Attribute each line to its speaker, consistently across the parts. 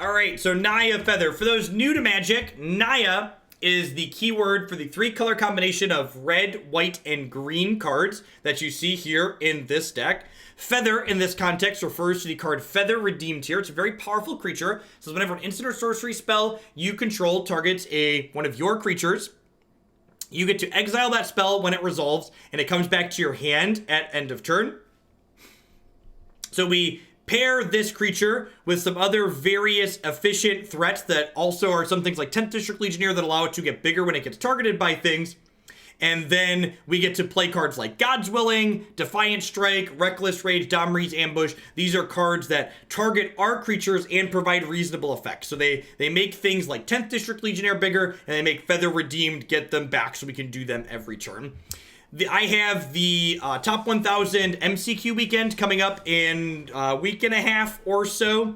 Speaker 1: All right, so Naya Feather. For those new to Magic, Naya is the keyword for the 3-color combination of red, white, and green cards that you see here in this deck. Feather, in this context, refers to the card Feather Redeemed here. It's a very powerful creature. So whenever an instant or sorcery spell you control targets one of your creatures, you get to exile that spell when it resolves, and it comes back to your hand at end of turn. So we pair this creature with some other various efficient threats that also are some things like 10th District Legionnaire that allow it to get bigger when it gets targeted by things. And then we get to play cards like God's Willing, Defiant Strike, Reckless Rage, Domri's Ambush. These are cards that target our creatures and provide reasonable effects. So they make things like 10th District Legionnaire bigger, and they make Feather Redeemed get them back so we can do them every turn. I have the Top 1000 MCQ weekend coming up in a week and a half or so.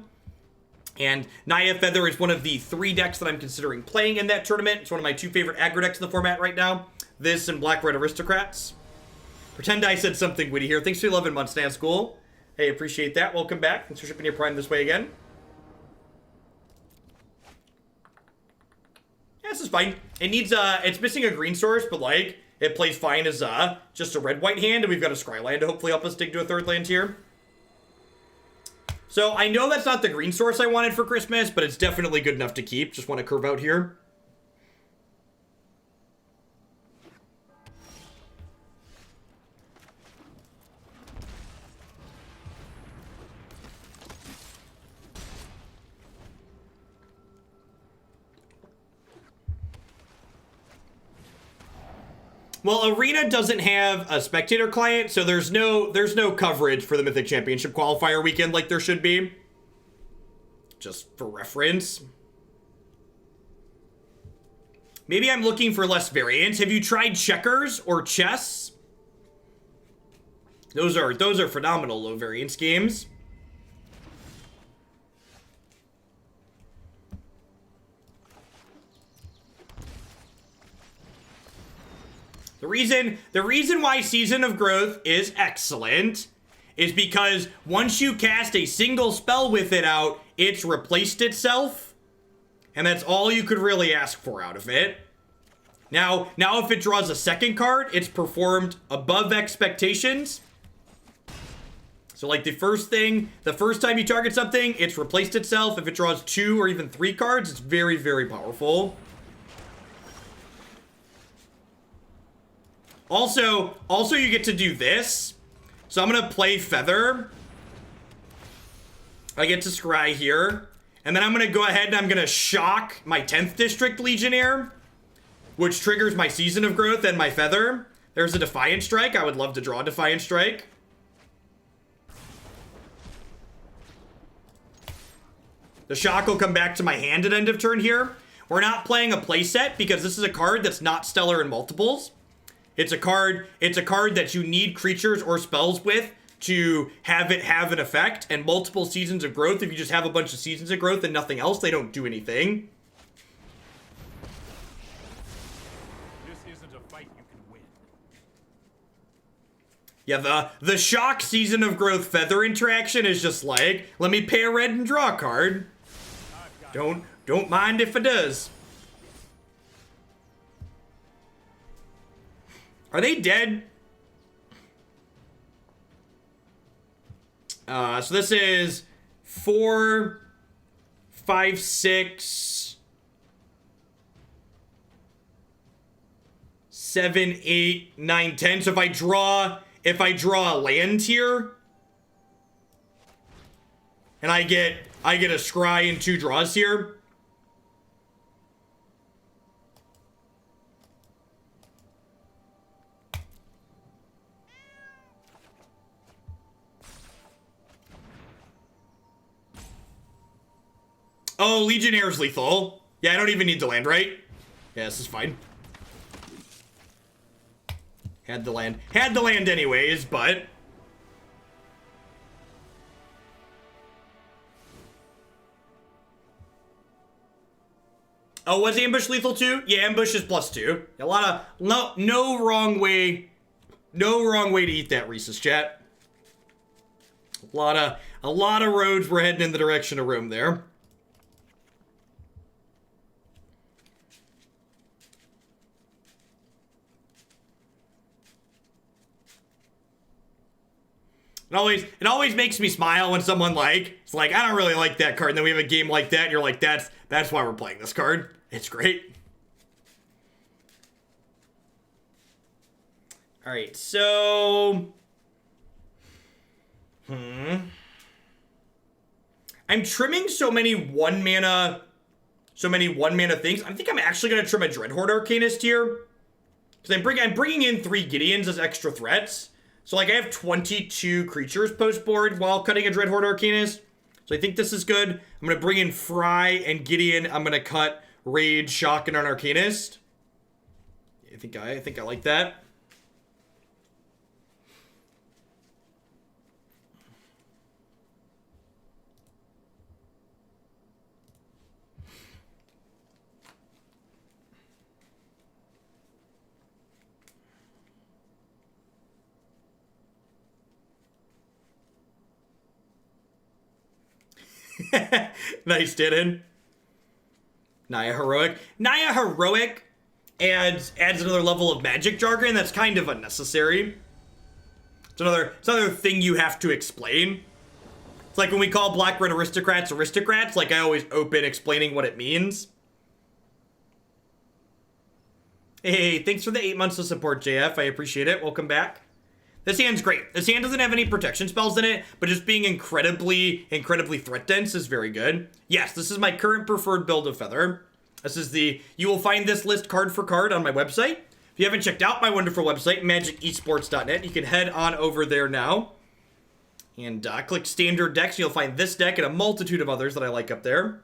Speaker 1: And Naya Feather is one of the 3 decks that I'm considering playing in that tournament. It's one of my 2 favorite aggro decks in the format right now. This and Black Red Aristocrats. Pretend I said something witty here. Thanks for 11 months, Stan School. Hey, appreciate that. Welcome back. Thanks for shipping your Prime this way again. Yeah, this is fine. It needs, it's missing a green source, but like, it plays fine as, just a red-white hand, and we've got a Scry land to hopefully help us dig to a 3rd land here. So, I know that's not the green source I wanted for Christmas, but it's definitely good enough to keep. Just want to curve out here. Well, Arena doesn't have a spectator client, so there's no coverage for the Mythic Championship qualifier weekend like there should be. Just for reference. Maybe I'm looking for less variance. Have you tried checkers or chess? Those are phenomenal low variance games. The reason why Season of Growth is excellent is because once you cast a single spell with it out, it's replaced itself. And that's all you could really ask for out of it. Now if it draws a second card, it's performed above expectations. So like the first time you target something, it's replaced itself. If it draws 2 or even 3 cards, it's very, very powerful. Also you get to do this. So I'm going to play Feather. I get to scry here. And then I'm going to go ahead and I'm going to shock my 10th District Legionnaire, which triggers my Season of Growth and my Feather. There's a Defiant Strike. I would love to draw a Defiant Strike. The shock will come back to my hand at end of turn here. We're not playing a playset because this is a card that's not stellar in multiples. It's a card that you need creatures or spells with to have it have an effect. And multiple Seasons of Growth, if you just have a bunch of Seasons of Growth and nothing else, they don't do anything.
Speaker 2: This isn't a fight you can win.
Speaker 1: Yeah, the shock Season of Growth Feather interaction is just like, let me pay a red and draw a card. Don't mind if it does. Are they dead? So this is 4, 5, 6, 7, 8, 9, 10. So if I draw a land here, and I get a scry and 2 draws here. Oh, Legionnaire's lethal. Yeah, I don't even need the land, right? Yeah, this is fine. Had the land anyways, but... Oh, was Ambush lethal too? Yeah, Ambush is +2. A lot of... No wrong way to eat that, Reese's chat. A lot of roads we're heading in the direction of Rome there. It always makes me smile when someone it's like, I don't really like that card, and then we have a game like that, and you're like, that's why we're playing this card. It's great. All right, so I'm trimming so many one mana things. I think I'm actually gonna trim a Dreadhorde Arcanist here, because I'm bringing in 3 Gideons as extra threats. So like I have 22 creatures post board while cutting a Dreadhorde Arcanist. So I think this is good. I'm gonna bring in Fry and Gideon. I'm gonna cut Rage, Shock, and an Arcanist. I think I like that. Nice, Didden. Naya Heroic. Naya Heroic adds another level of magic jargon that's kind of unnecessary. It's another thing you have to explain. It's like when we call black-red aristocrats, like I always open explaining what it means. Hey, thanks for the 8 months of support, JF. I appreciate it. Welcome back. This hand's great. This hand doesn't have any protection spells in it, but just being incredibly threat dense is very good. Yes, this is my current preferred build of Feather. This is you will find this list card for card on my website. If you haven't checked out my wonderful website, magicesports.net, you can head on over there now. And click standard decks. You'll find this deck and a multitude of others that I like up there.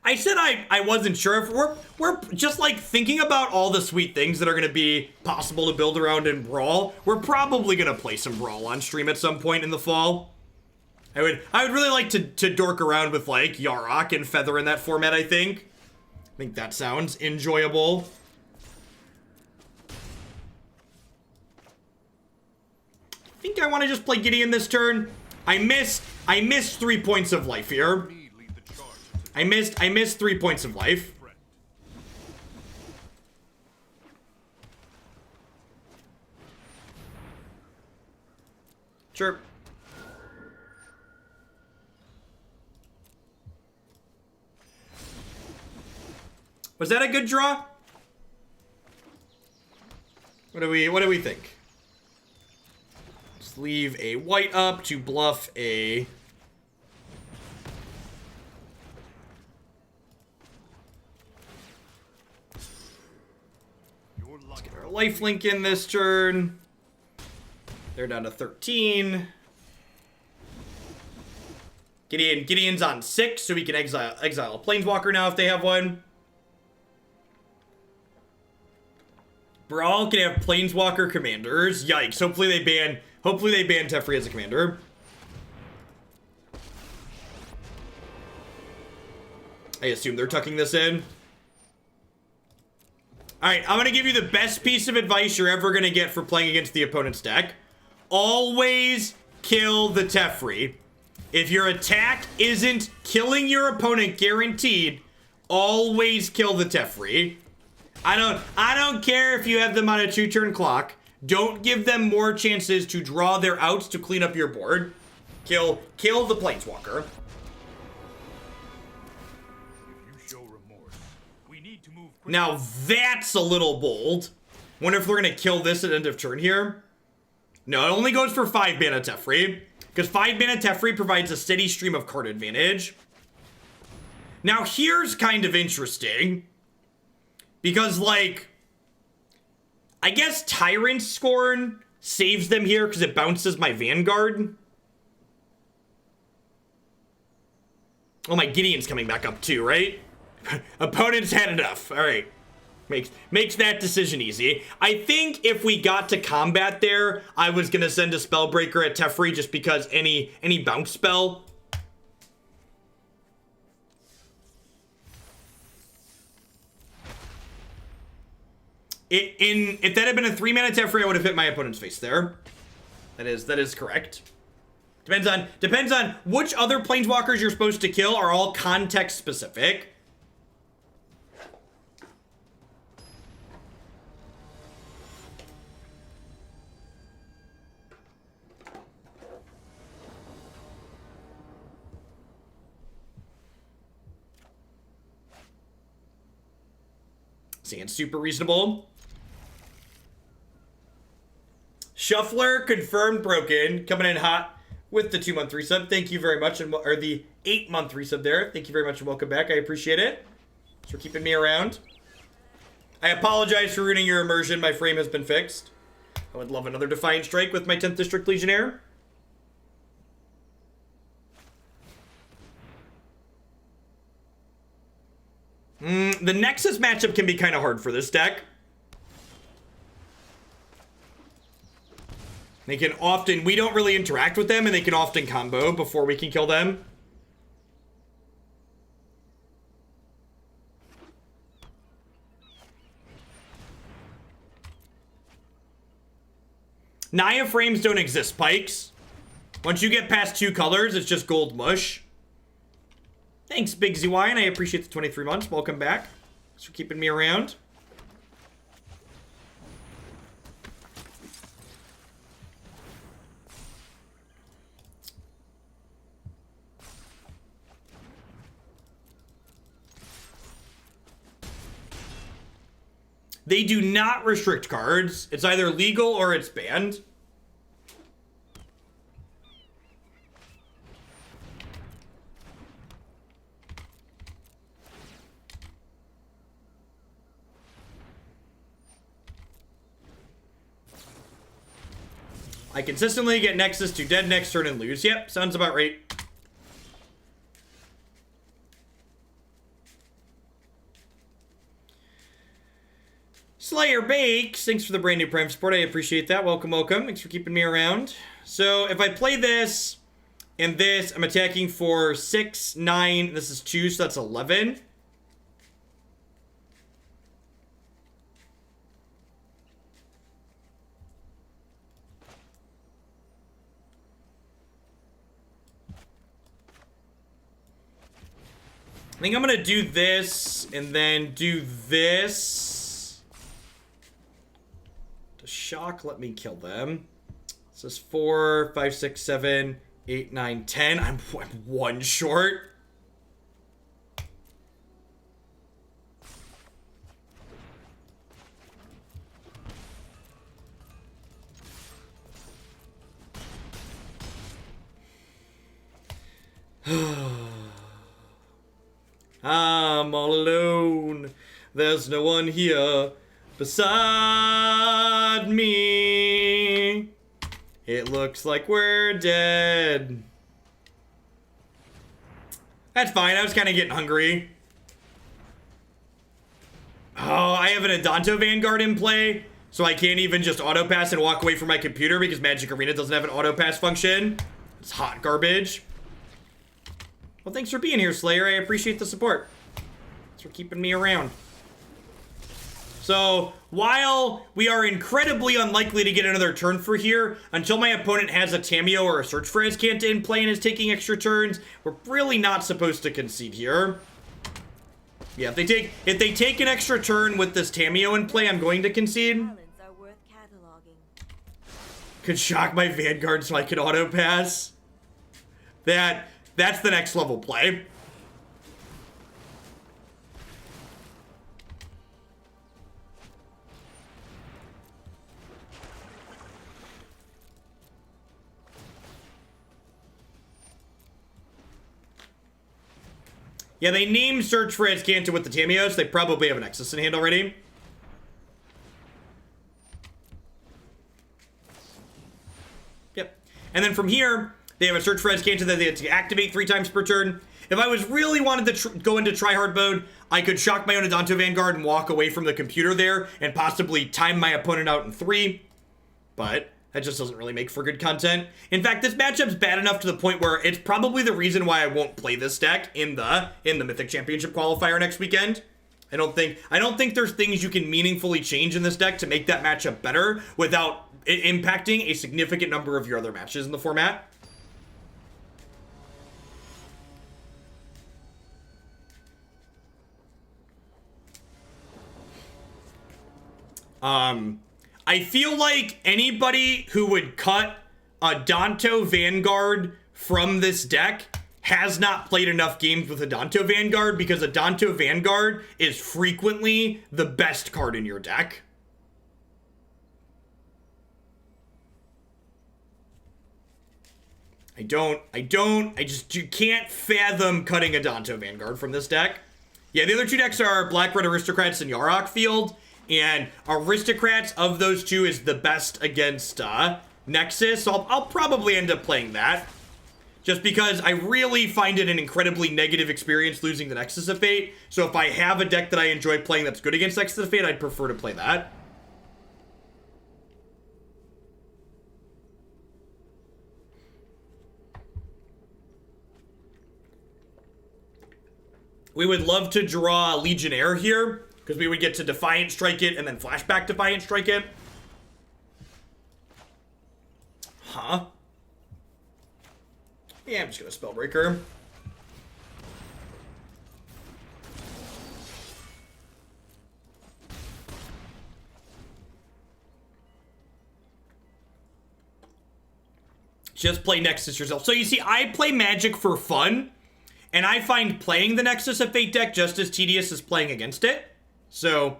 Speaker 1: I said I wasn't sure if we're just like thinking about all the sweet things that are going to be possible to build around in Brawl. We're probably going to play some Brawl on stream at some point in the fall. I would really like to dork around with like Yarok and Feather in that format. I think that sounds enjoyable. I think I want to just play Gideon this turn. I missed 3 points of life here. I missed 3 points of life. Sure. Was that a good draw? What do we think? Just leave a white up to bluff a... Let's get our lifelink in this turn. They're down to 13. Gideon's on 6, so we can exile a Planeswalker now if they have one. Brawl can have Planeswalker commanders. Yikes! Hopefully they ban Teferi as a commander. I assume they're tucking this in. Alright, I'm gonna give you the best piece of advice you're ever gonna get for playing against the opponent's deck. Always kill the Teferi. If your attack isn't killing your opponent guaranteed, always kill the Teferi. I don't care if you have them on a 2-turn clock. Don't give them more chances to draw their outs to clean up your board. Kill the Planeswalker. Now that's a little bold. Wonder if we're gonna kill this at end of turn here. No, it only goes for 5 mana Teferi, because 5 mana Teferi provides a steady stream of card advantage. Now here's kind of interesting, because like, I guess Tyrant Scorn saves them here because it bounces my Vanguard. Oh, my Gideon's coming back up too, right? Opponent's had enough. All right. Makes that decision easy. I think if we got to combat there, I was going to send a Spellbreaker at Teferi just because any bounce spell. If that had been a 3 mana Teferi, I would have hit my opponent's face there. That is correct. Depends on which other planeswalkers you're supposed to kill are all context specific. Seems super reasonable. Shuffler confirmed broken, coming in hot with the 2-month resub. Thank you very much, or the 8-month resub there. Thank you very much and welcome back. I appreciate it. Thanks for keeping me around. I apologize for ruining your immersion. My frame has been fixed. I would love another Defiant Strike with my 10th District Legionnaire. The Nexus matchup can be kind of hard for this deck. They can often, we don't really interact with them, and they can often combo before we can kill them. Naya frames don't exist, Spikes. Once you get past 2 colors, it's just gold mush. Thanks, Big ZY, and I appreciate the 23 months. Welcome back. Thanks for keeping me around. They do not restrict cards. It's either legal or it's banned. I consistently get Nexus to dead next turn and lose. Yep, sounds about right. Slayer Bakes, thanks for the brand new Prime support. I appreciate that. Welcome, welcome. Thanks for keeping me around. So if I play this and this, I'm attacking for 6, 9. This is 2, so that's 11. I think I'm gonna do this and then do this. To shock, let me kill them. This is 4, 5, 6, 7, 8, 9, 10. I'm 1 short. I'm all alone. There's no one here beside me. It looks like we're dead. That's fine. I was kind of getting hungry. Oh, I have an Adanto Vanguard in play, so I can't even just auto pass and walk away from my computer because Magic Arena doesn't have an auto pass function. It's hot garbage. Well, thanks for being here, Slayer. I appreciate the support. Thanks for keeping me around. So, while we are incredibly unlikely to get another turn for here, until my opponent has a Tamiyo or a Search for Azcanta in play and is taking extra turns, we're really not supposed to concede here. Yeah, if they take an extra turn with this Tamiyo in play, I'm going to concede. Could shock my Vanguard so I could auto pass. That's the next level play. Yeah, they named Search for Azcanta with the Tamiyos. They probably have an Nexus in hand already. Yep. And then from here, they have a Search for Azcanta that they have to activate 3 times per turn. If I was really wanted to go into tryhard mode, I could shock my own Adanto Vanguard and walk away from the computer there and possibly time my opponent out in 3. But that just doesn't really make for good content. In fact, this matchup's bad enough to the point where it's probably the reason why I won't play this deck in the Mythic Championship qualifier next weekend. I don't think there's things you can meaningfully change in this deck to make that matchup better without it impacting a significant number of your other matches in the format. I feel like anybody who would cut Adanto Vanguard from this deck has not played enough games with Adanto Vanguard, because Adanto Vanguard is frequently the best card in your deck. You can't fathom cutting Adanto Vanguard from this deck. Yeah, the other two decks are Black Red Aristocrats and Yarok Field, and Aristocrats of those two is the best against Nexus, so I'll probably end up playing that. Just because I really find it an incredibly negative experience losing the Nexus of Fate. So if I have a deck that I enjoy playing that's good against Nexus of Fate, I'd prefer to play that. We would love to draw Legionnaire here, because we would get to Defiant Strike it and then flashback Defiant Strike it. Huh? Yeah, I'm just gonna Spellbreaker. Just play Nexus yourself. So you see, I play Magic for fun, and I find playing the Nexus of Fate deck just as tedious as playing against it. So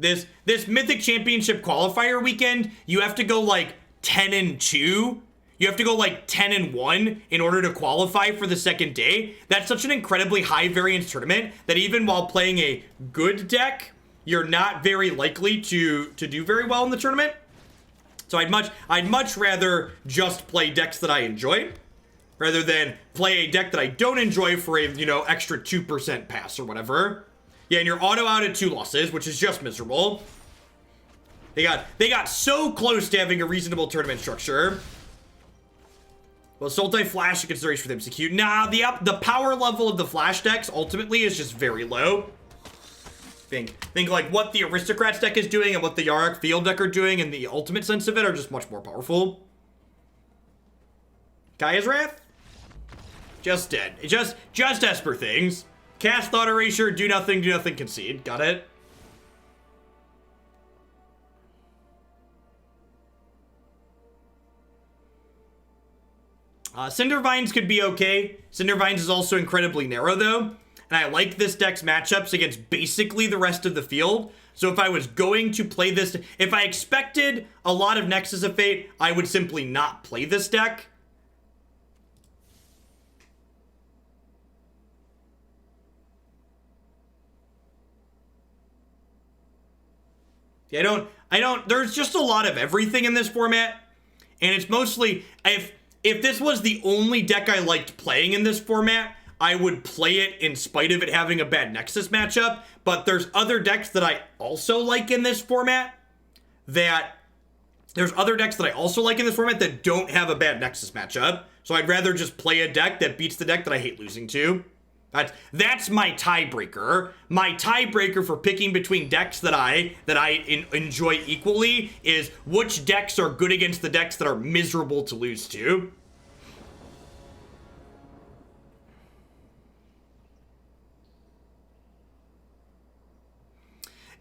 Speaker 1: this Mythic Championship qualifier weekend, you have to go like 10-2. You have to go like 10-1 in order to qualify for the second day. That's such an incredibly high variance tournament that even while playing a good deck, you're not very likely to do very well in the tournament. So I'd much rather just play decks that I enjoy, rather than play a deck that I don't enjoy for a, extra 2% pass or whatever. Yeah, and you're auto out at 2 losses, which is just miserable. They got so close to having a reasonable tournament structure. Well, Sultai Flash a consideration for them to execute. Nah, the power level of the Flash decks ultimately is just very low. Think like what the Aristocrats deck is doing and what the Yarok Field deck are doing, and the ultimate sense of it are just much more powerful. Gaea's Wrath? Just dead. Just Esper things. Cast Thought Erasure, do nothing, concede. Got it? Cindervines could be okay. Cindervines is also incredibly narrow, though. And I like this deck's matchups against basically the rest of the field. So if I was going to play this, if I expected a lot of Nexus of Fate, I would simply not play this deck. Yeah, there's just a lot of everything in this format. And it's mostly, if this was the only deck I liked playing in this format, I would play it in spite of it having a bad Nexus matchup. But there's other decks that I also like in this format that don't have a bad Nexus matchup. So I'd rather just play a deck that beats the deck that I hate losing to. That's my tiebreaker. My tiebreaker for picking between decks that I enjoy equally is which decks are good against the decks that are miserable to lose to.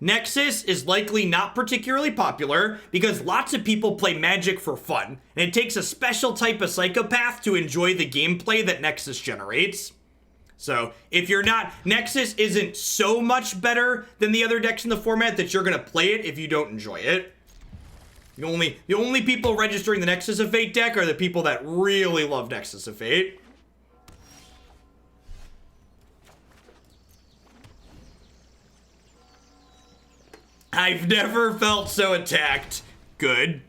Speaker 1: Nexus is likely not particularly popular because lots of people play Magic for fun, and it takes a special type of psychopath to enjoy the gameplay that Nexus generates. So, if you're not, Nexus isn't so much better than the other decks in the format that you're gonna play it if you don't enjoy it. The only people registering the Nexus of Fate deck are the people that really love Nexus of Fate. I've never felt so attacked. Good.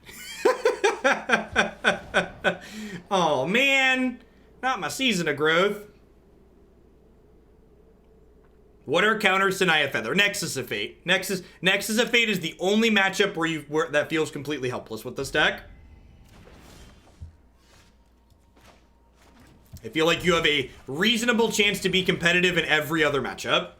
Speaker 1: Oh man, not my season of growth. What are counters to Naya Feather? Nexus of Fate. Nexus of Fate is the only matchup where that feels completely helpless with this deck. I feel like you have a reasonable chance to be competitive in every other matchup.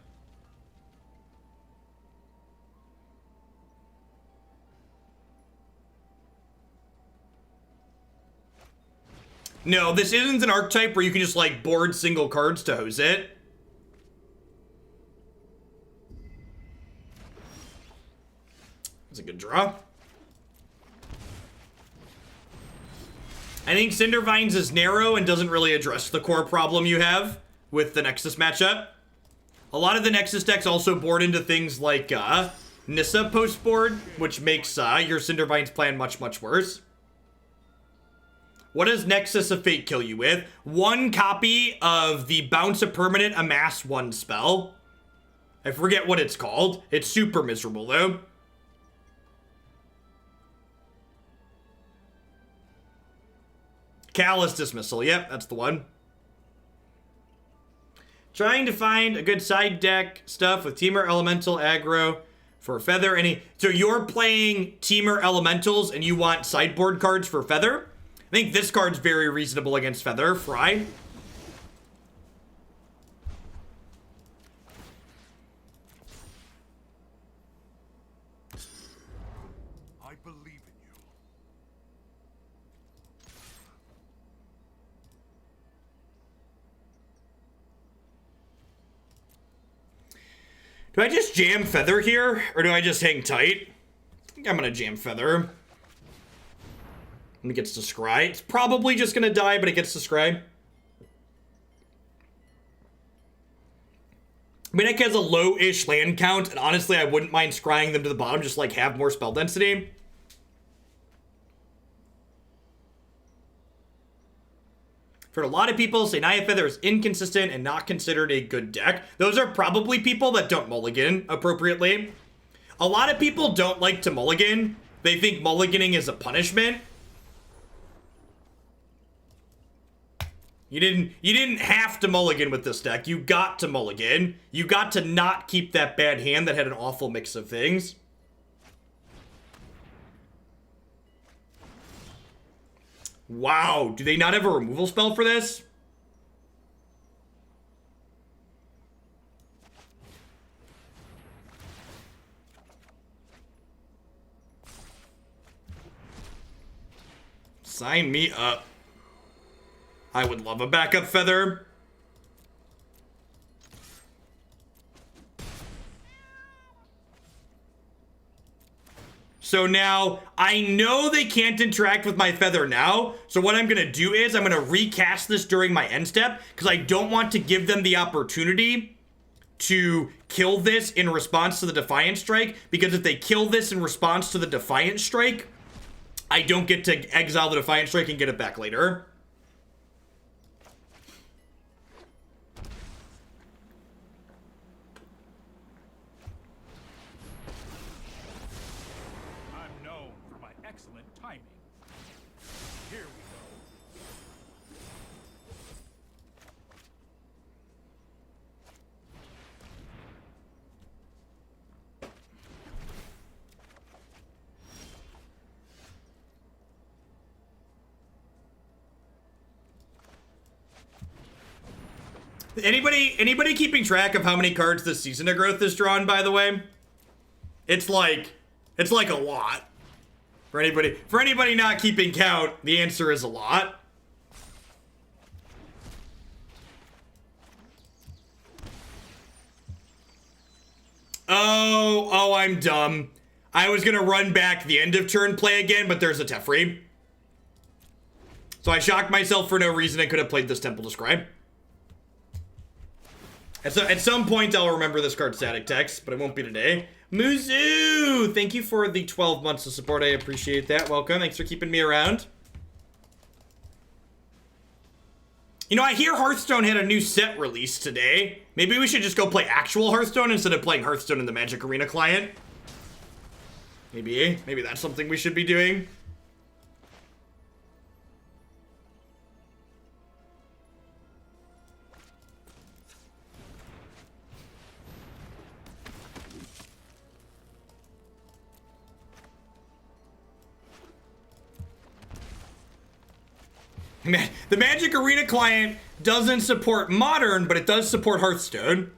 Speaker 1: No, this isn't an archetype where you can just like board single cards to hose it. That's a good draw. I think Cindervines is narrow and doesn't really address the core problem you have with the Nexus matchup. A lot of the Nexus decks also board into things like Nissa post board, which makes your Cindervines plan much, much worse. What does Nexus of Fate kill you with? 1 copy of the Bounce a Permanent Amass 1 spell. I forget what it's called. It's super miserable, though. Callous Dismissal. Yep, that's the one. Trying to find a good side deck stuff with Temur Elemental aggro for Feather. So you're playing Temur Elementals and you want sideboard cards for Feather? I think this card's very reasonable against Feather. Fry.
Speaker 2: I believe in you.
Speaker 1: Do I just jam Feather here, or do I just hang tight? I think I'm gonna jam Feather. And it gets to scry. It's probably just gonna die, but it gets to scry. My deck has a low-ish land count, and honestly, I wouldn't mind scrying them to the bottom, just like have more spell density. For a lot of people, say Naya Feather is inconsistent and not considered a good deck. Those are probably people that don't mulligan appropriately. A lot of people don't like to mulligan. They think mulliganing is a punishment. You didn't have to mulligan with this deck. You got to mulligan. You got to not keep that bad hand that had an awful mix of things. Wow, do they not have a removal spell for this? Sign me up. I would love a backup Feather. So now, I know they can't interact with my Feather now, so what I'm going to do is I'm going to recast this during my end step, because I don't want to give them the opportunity to kill this in response to the Defiant Strike, because if they kill this in response to the Defiant Strike, I don't get to exile the Defiant Strike and get it back later. Anybody keeping track of how many cards this Season of Growth is drawn, by the way? It's like a lot. For anybody not keeping count, the answer is a lot. Oh, I'm dumb. I was gonna run back the end of turn play again, but there's a Teferi. So I shocked myself for no reason. I could have played this Temple to Scribe. At some point, I'll remember this card static text, but it won't be today. Muzu! Thank you for the 12 months of support. I appreciate that. Welcome. Thanks for keeping me around. You know, I hear Hearthstone had a new set release today. Maybe we should just go play actual Hearthstone instead of playing Hearthstone in the Magic Arena client. Maybe that's something we should be doing. The Magic Arena client doesn't support Modern, but it does support Hearthstone.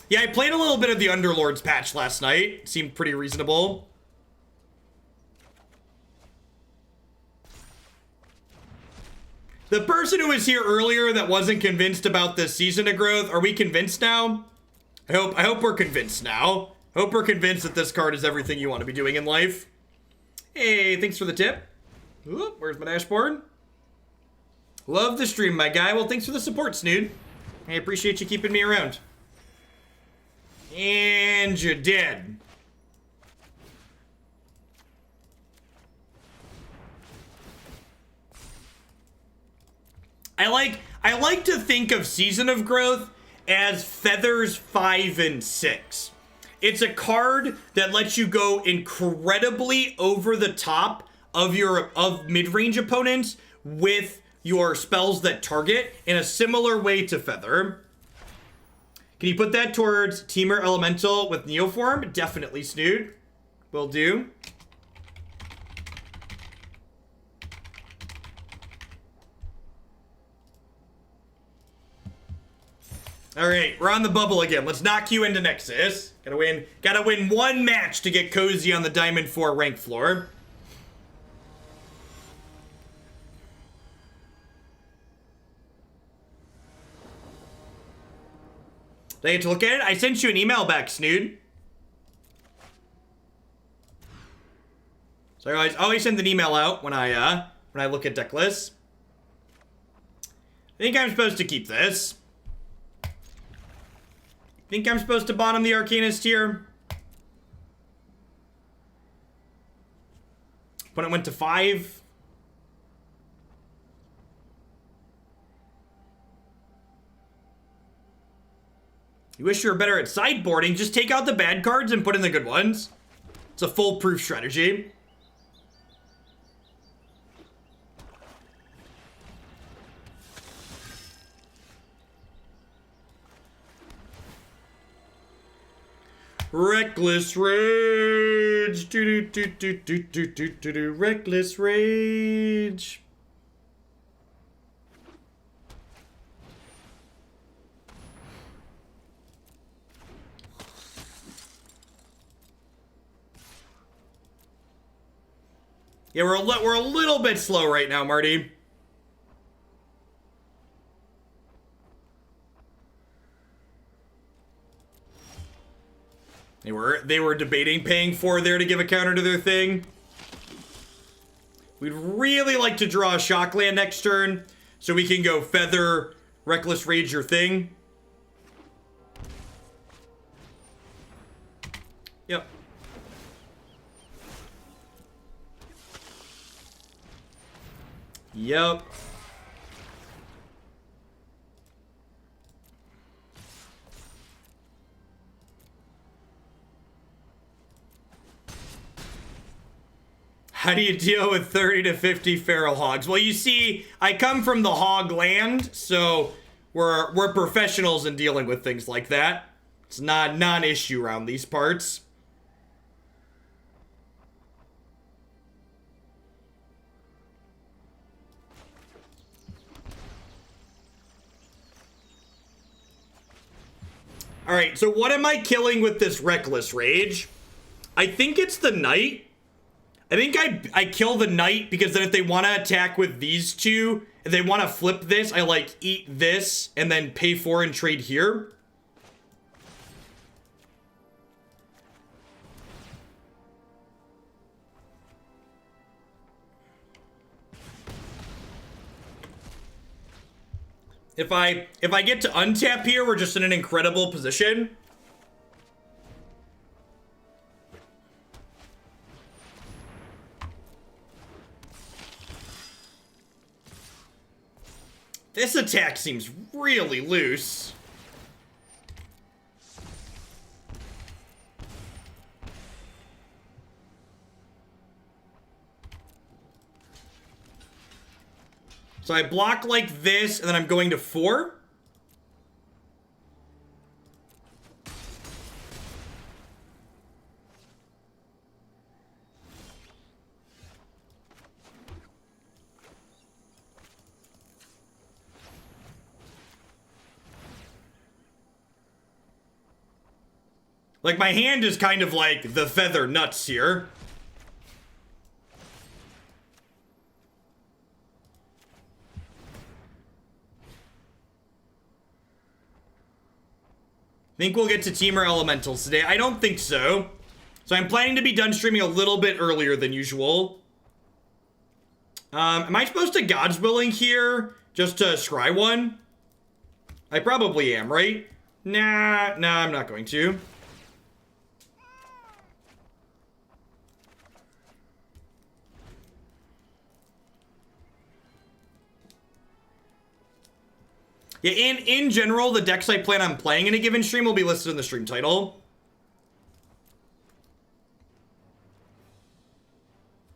Speaker 1: Yeah, I played a little bit of the Underlords patch last night. It seemed pretty reasonable. The person who was here earlier that wasn't convinced about this Season of Growth, are we convinced now? I hope we're convinced now. Hope we're convinced that this card is everything you want to be doing in life. Hey, thanks for the tip. Ooh, where's my dashboard? Love the stream, my guy. Well, thanks for the support, Snood. I appreciate you keeping me around. And you're dead. I like to think of Season of Growth as Feathers 5 and 6. It's a card that lets you go incredibly over the top of mid-range opponents with your spells that target in a similar way to Feather. Can you put that towards Temur Elemental with Neoform? Definitely, Snood. Will do. All right, we're on the bubble again. Let's knock you into Nexus. Gotta win one match to get cozy on the Diamond 4 rank floor. Did I get to look at it? I sent you an email back, Snood. So I always send an email out when I look at deck lists. I think I'm supposed to keep this. Think I'm supposed to bottom the Arcanist here? When it went to 5. You wish you were better at sideboarding? Just take out the bad cards and put in the good ones. It's a foolproof strategy. Reckless Rage. Reckless Rage. Yeah, we're a little bit slow right now, Marty. They were debating paying 4 there to give a counter to their thing. We'd really like to draw a Shockland next turn so we can go Feather, Reckless Rage your thing. Yep. Yep. How do you deal with 30 to 50 feral hogs? Well, you see, I come from the hog land, so we're professionals in dealing with things like that. It's not non-issue around these parts. All right, so what am I killing with this Reckless Rage? I think it's the Knight. I think I kill the Knight because then if they want to attack with these two, if they want to flip this, I like eat this and then pay 4 and trade here. If I get to untap here, we're just in an incredible position. This attack seems really loose. So I block like this, and then I'm going to 4. Like, my hand is kind of like the feather nuts here. Think we'll get to Teamer Elementals today? I don't think so. So I'm planning to be done streaming a little bit earlier than usual. Am I supposed to God's Willing here just to scry one? I probably am, right? Nah, I'm not going to. Yeah, in general, the decks I plan on playing in a given stream will be listed in the stream title.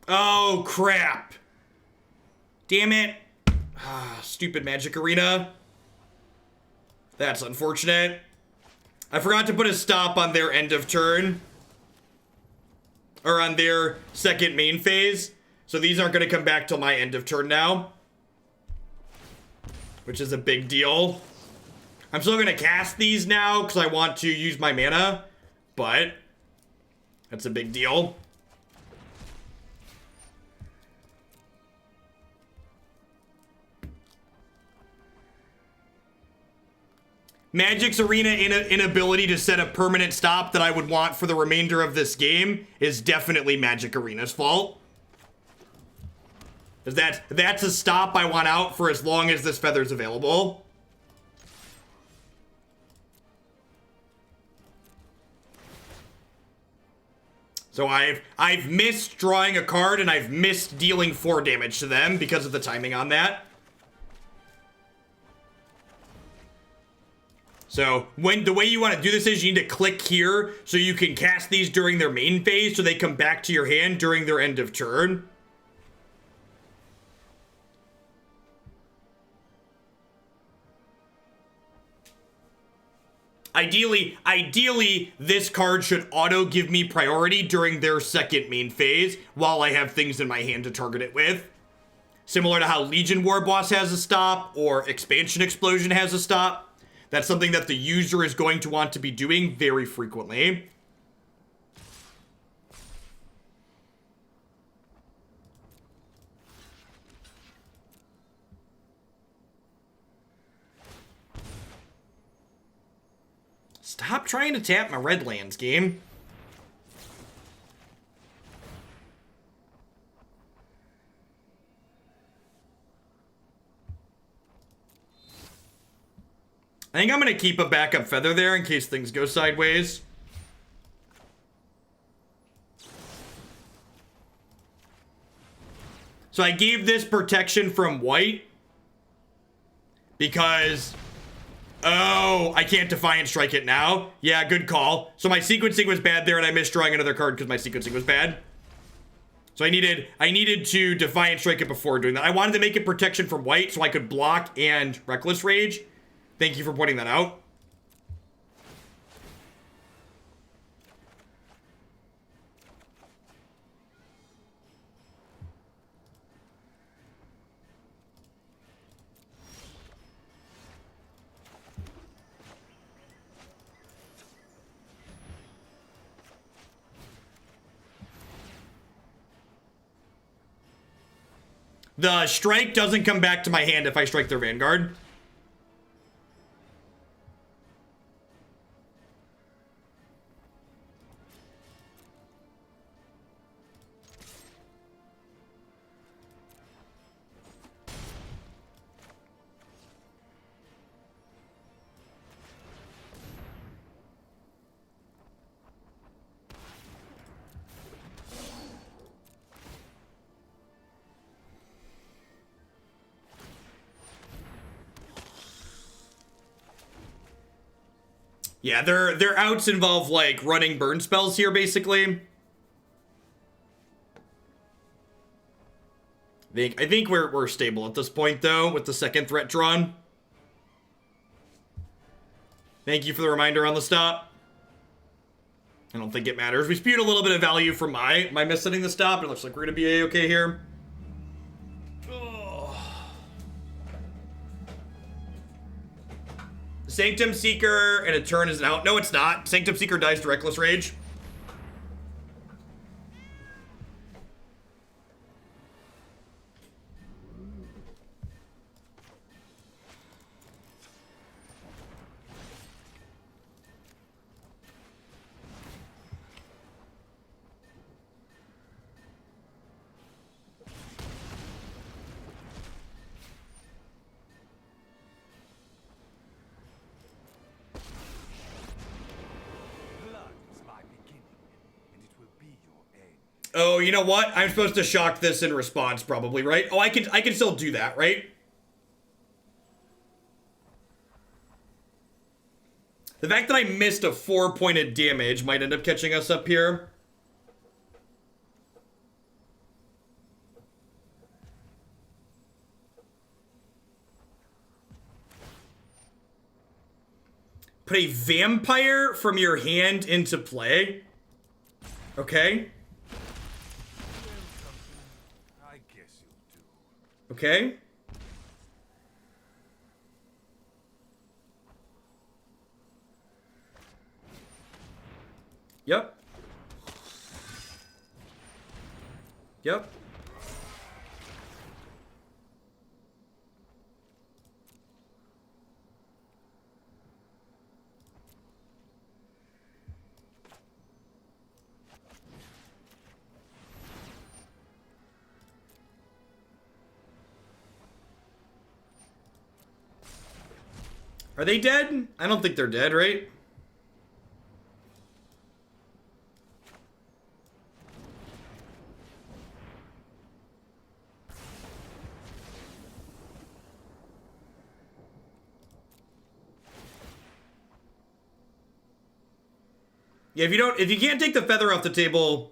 Speaker 1: Oh, crap. Damn it. Stupid Magic Arena. That's unfortunate. I forgot to put a stop on their end of turn. Or on their second main phase. So these aren't going to come back till my end of turn now. Which is a big deal. I'm still going to cast these now because I want to use my mana. But that's a big deal. Magic's Arena inability to set a permanent stop that I would want for the remainder of this game is definitely Magic Arena's fault. That's a stop I want out for as long as this feather's available. So I've missed drawing a card and I've missed dealing 4 damage to them because of the timing on that. So the way you want to do this is you need to click here so you can cast these during their main phase so they come back to your hand during their end of turn. Ideally, this card should auto give me priority during their second main phase while I have things in my hand to target it with. Similar to how Legion War Boss has a stop or Expansion Explosion has a stop. That's something that the user is going to want to be doing very frequently. Stop trying to tap my red lands, game. I think I'm going to keep a backup feather there in case things go sideways. So I gave this protection from white because... Oh, I can't Defiant Strike it now. Yeah, good call. So my sequencing was bad there and I missed drawing another card because my sequencing was bad. So I needed to Defiant Strike it before doing that. I wanted to make it protection from white so I could block and Reckless Rage. Thank you for pointing that out. The strike doesn't come back to my hand if I strike their Vanguard. Yeah, their outs involve, like, running burn spells here, basically. I think we're stable at this point, though, with the second threat drawn. Thank you for the reminder on the stop. I don't think it matters. We spewed a little bit of value from my missetting the stop. It looks like we're going to be A-okay here. Sanctum Seeker and a turn is an out. No, it's not. Sanctum Seeker dies to Reckless Rage. Oh, you know what? I'm supposed to shock this in response, probably, right? Oh, I can still do that, right? The fact that I missed a 4-pointed damage might end up catching us up here. Put a vampire from your hand into play. Okay.
Speaker 2: I guess you'll do.
Speaker 1: Okay. Yep. Yep. Are they dead? I don't think they're dead, right? Yeah, if you can't take the feather off the table.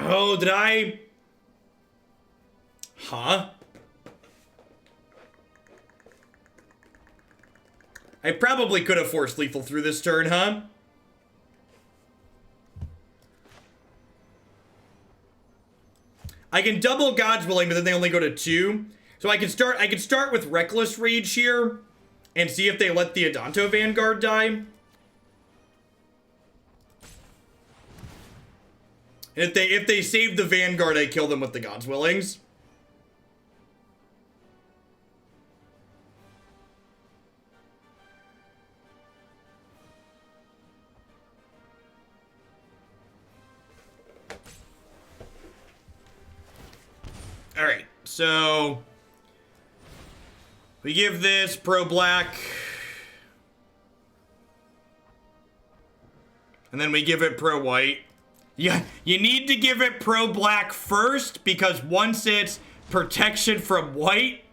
Speaker 1: Oh, did I? Huh? I probably could have forced lethal through this turn, huh? I can double God's Willing, but then they only go to 2. So I can start with Reckless Rage here and see if they let the Adanto Vanguard die. And if they save the Vanguard, I kill them with the God's Willings. All right, so we give this pro black, and then we give it pro white. Yeah, you need to give it pro black first, because once it's protection from white,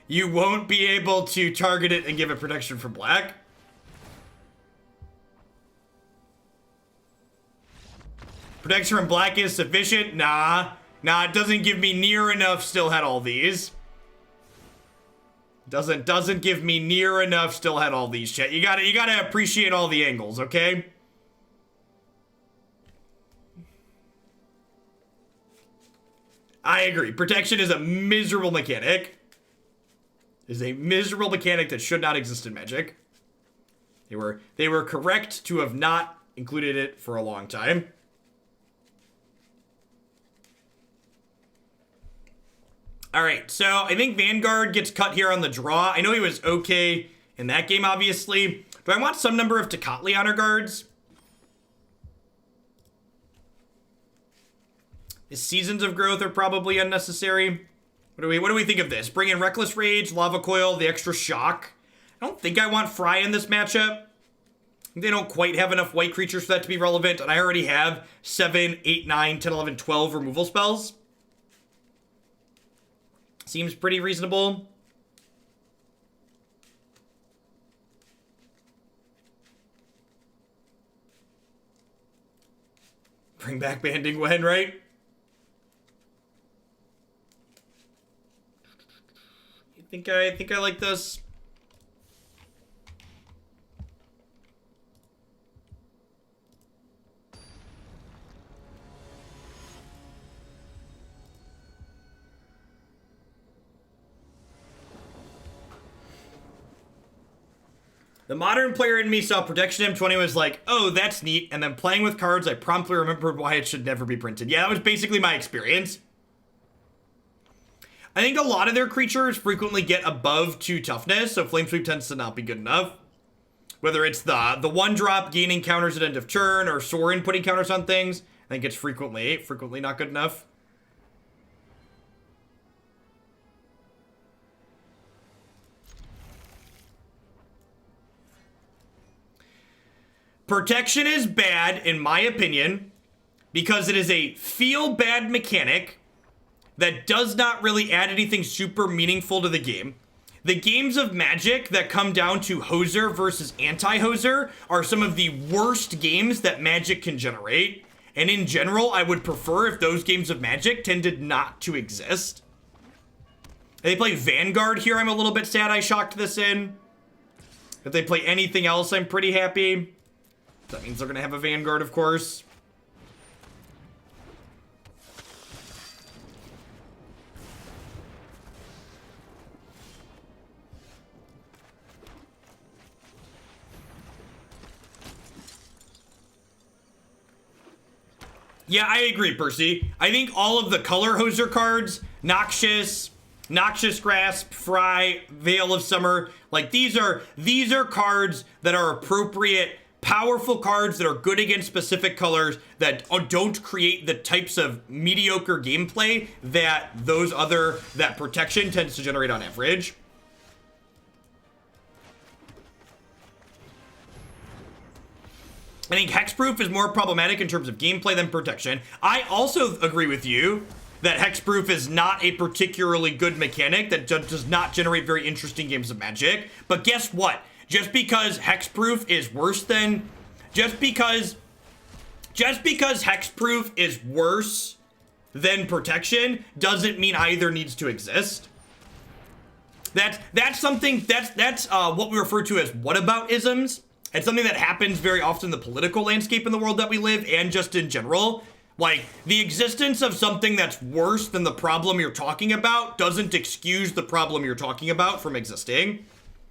Speaker 1: you won't be able to target it and give it protection from black. Protection from black is sufficient? Nah, it doesn't give me near enough. Still had all these. Doesn't give me near enough. Still had all these. Chat. You gotta appreciate all the angles, okay? I agree. Protection is a miserable mechanic. Is a miserable mechanic that should not exist in Magic. They were correct to have not included it for a long time. All right, so I think Vanguard gets cut here on the draw. I know he was okay in that game, obviously, but I want some number of Tocatli honor guards. His Seasons of Growth are probably unnecessary. What do we think of this? Bring in Reckless Rage, Lava Coil, the extra shock. I don't think I want Fry in this matchup. They don't quite have enough white creatures for that to be relevant, and I already have 7, 8, 9, 10, 11, 12 removal spells. Seems pretty reasonable. Bring back Banding Wen, right? I think I like this. The modern player in me saw Protection M20 was like, oh, that's neat. And then playing with cards, I promptly remembered why it should never be printed. Yeah, that was basically my experience. I think a lot of their creatures frequently get above 2 toughness, so Flame Sweep tends to not be good enough. Whether it's the 1-drop gaining counters at end of turn, or Sorin putting counters on things, I think it's frequently not good enough. Protection is bad, in my opinion, because it is a feel-bad mechanic that does not really add anything super meaningful to the game. The games of Magic that come down to Hoser versus anti-Hoser are some of the worst games that Magic can generate. And in general, I would prefer if those games of Magic tended not to exist. If they play Vanguard here, I'm a little bit sad I shocked this in. If they play anything else, I'm pretty happy. That means they're going to have a Vanguard, of course. Yeah, I agree, Percy. I think all of the color hoser cards, Noxious Grasp, Fry, Veil of Summer, like these are cards that are appropriate, powerful cards that are good against specific colors that don't create the types of mediocre gameplay that that protection tends to generate on average. I think Hexproof is more problematic in terms of gameplay than protection. I also agree with you that Hexproof is not a particularly good mechanic that does not generate very interesting games of Magic. But guess what? Just because Hexproof is worse than... Just because Hexproof is worse than protection doesn't mean either needs to exist. That's what we refer to as whataboutisms. It's something that happens very often in the political landscape in the world that we live and just in general. Like, the existence of something that's worse than the problem you're talking about doesn't excuse the problem you're talking about from existing.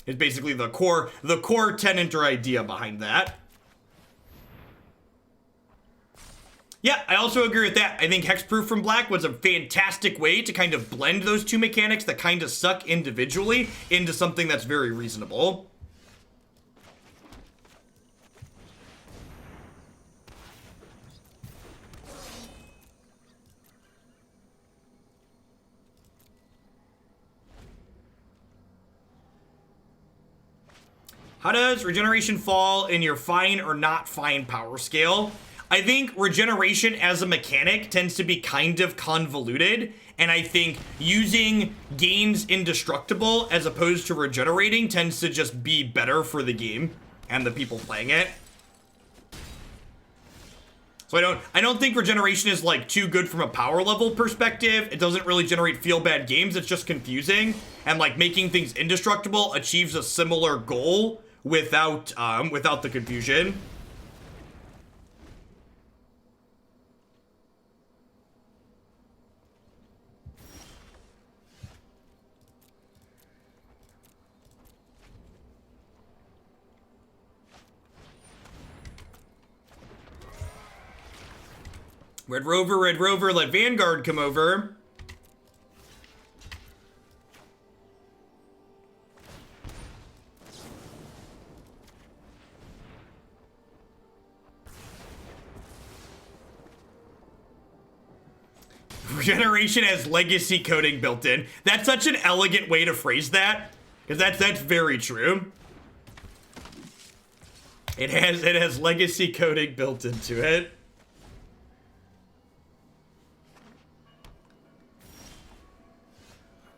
Speaker 1: It's basically the core tenet or idea behind that. Yeah, I also agree with that. I think Hexproof from Black was a fantastic way to kind of blend those two mechanics that kind of suck individually into something that's very reasonable. How does regeneration fall in your fine or not fine power scale? I think regeneration as a mechanic tends to be kind of convoluted, and I think using gains indestructible as opposed to regenerating tends to just be better for the game and the people playing it. So I don't think regeneration is like too good from a power level perspective. It doesn't really generate feel bad games. It's just confusing, and like making things indestructible achieves a similar goal without the confusion. Red Rover, let Vanguard come over. Regeneration has legacy coding built in. That's such an elegant way to phrase that, because that's very true. It has legacy coding built into it.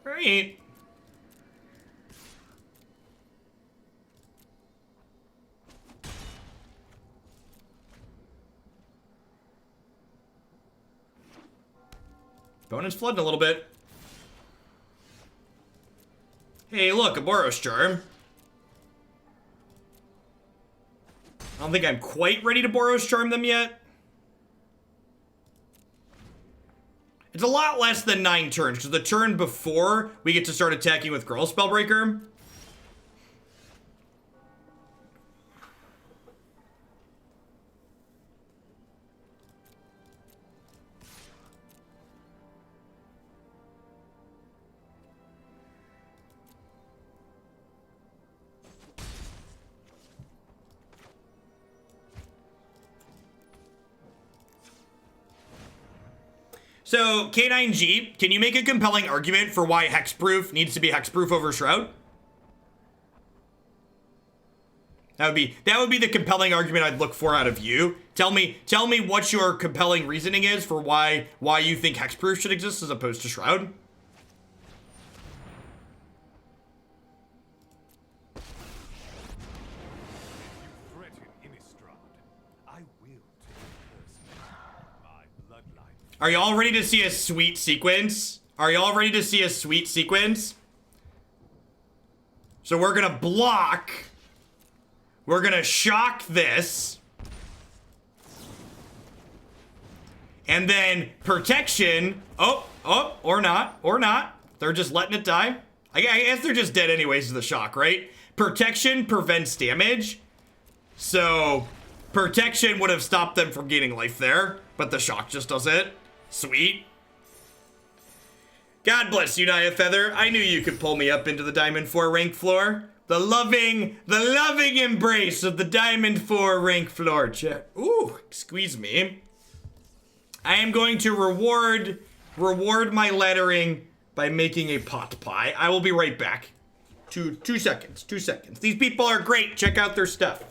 Speaker 1: Right. Opponent's flooding a little bit. Hey, look, a Boros Charm. I don't think I'm quite ready to Boros Charm them yet. It's a lot less than 9 turns, because the turn before we get to start attacking with Gruul Spellbreaker. So, K9G, can you make a compelling argument for why Hexproof needs to be Hexproof over Shroud? That would be the compelling argument I'd look for out of you. Tell me what your compelling reasoning is for why you think Hexproof should exist as opposed to Shroud. Are y'all ready to see a sweet sequence? Are y'all ready to see a sweet sequence? So we're gonna block. We're gonna shock this. And then protection. Oh, or not. They're just letting it die. I guess they're just dead anyways to the shock, right? Protection prevents damage. So protection would have stopped them from gaining life there, but the shock just does it. Sweet. God bless you, Naya Feather. I knew you could pull me up into the Diamond 4 rank floor. The loving embrace of the Diamond 4 rank floor. Ooh, squeeze me. I am going to reward my lettering by making a pot pie. I will be right back. Two seconds. These people are great. Check out their stuff.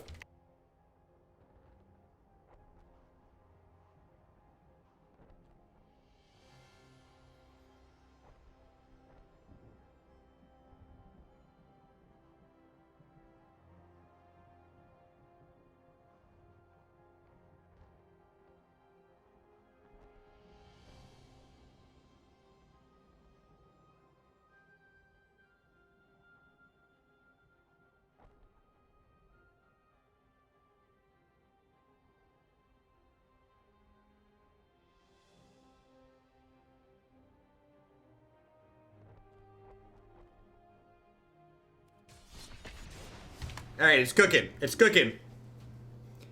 Speaker 1: All right, it's cooking.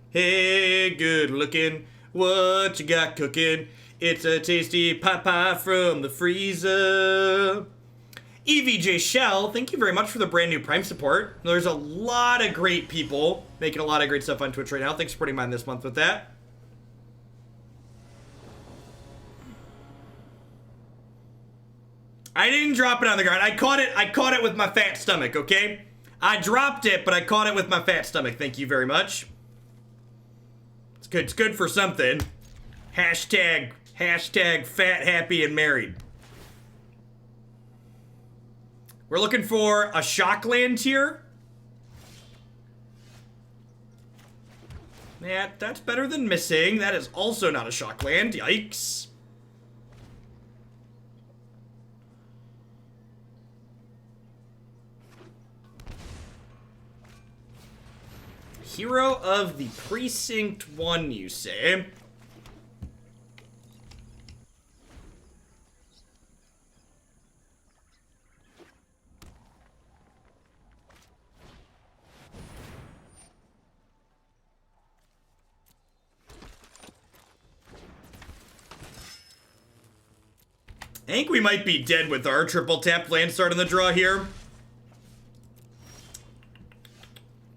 Speaker 1: Hey, good looking, what you got cooking? It's a tasty pot pie from the freezer. EVJ Shell, thank you very much for the brand new Prime support. There's a lot of great people making a lot of great stuff on Twitch right now. Thanks for supporting mine this month with that. I didn't drop it on the ground. I caught it with my fat stomach, okay? I dropped it, but I caught it with my fat stomach. Thank you very much. It's good for something. Hashtag fat, happy, and married. We're looking for a shock land here. That's better than missing. That is also not a shock land. Yikes. Hero of the Precinct 1, you say? I think we might be dead with our triple tap land start in the draw here.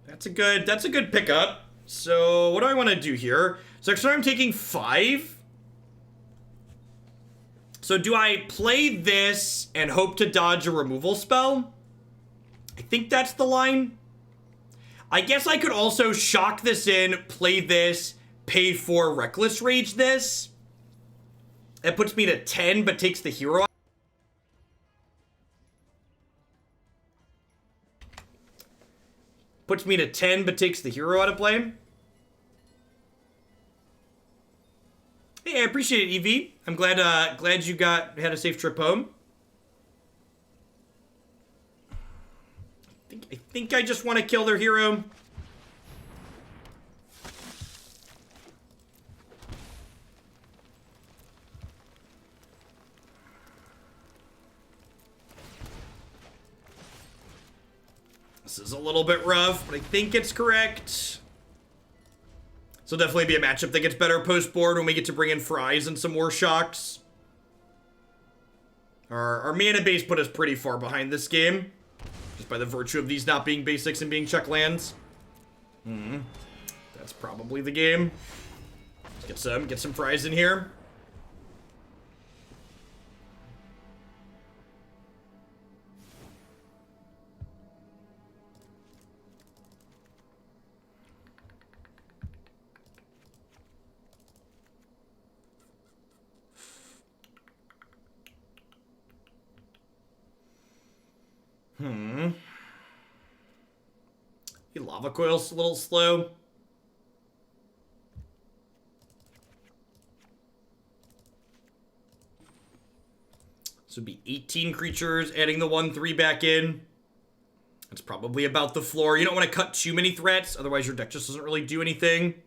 Speaker 1: That's a good pickup. So what do I want to do here? So next time I'm taking 5. So do I play this and hope to dodge a removal spell? I think that's the line. I guess I could also shock this in, play this, pay for Reckless Rage this. That puts me to 10 but takes the hero out. Puts me to 10, but takes the hero out of play. Hey, I appreciate it, Evie. I'm glad you had a safe trip home. I think I just want to kill their hero. This is a little bit rough, but I think it's correct. This will definitely be a matchup that gets better post-board when we get to bring in Fries and some more shocks. Our mana base put us pretty far behind this game, just by the virtue of these not being basics and being check lands. That's probably the game. Let's get some Fries in here. Lava Coil's a little slow. This would be 18 creatures, adding the 1/3 back in. That's probably about the floor. You don't want to cut too many threats, otherwise your deck just doesn't really do anything.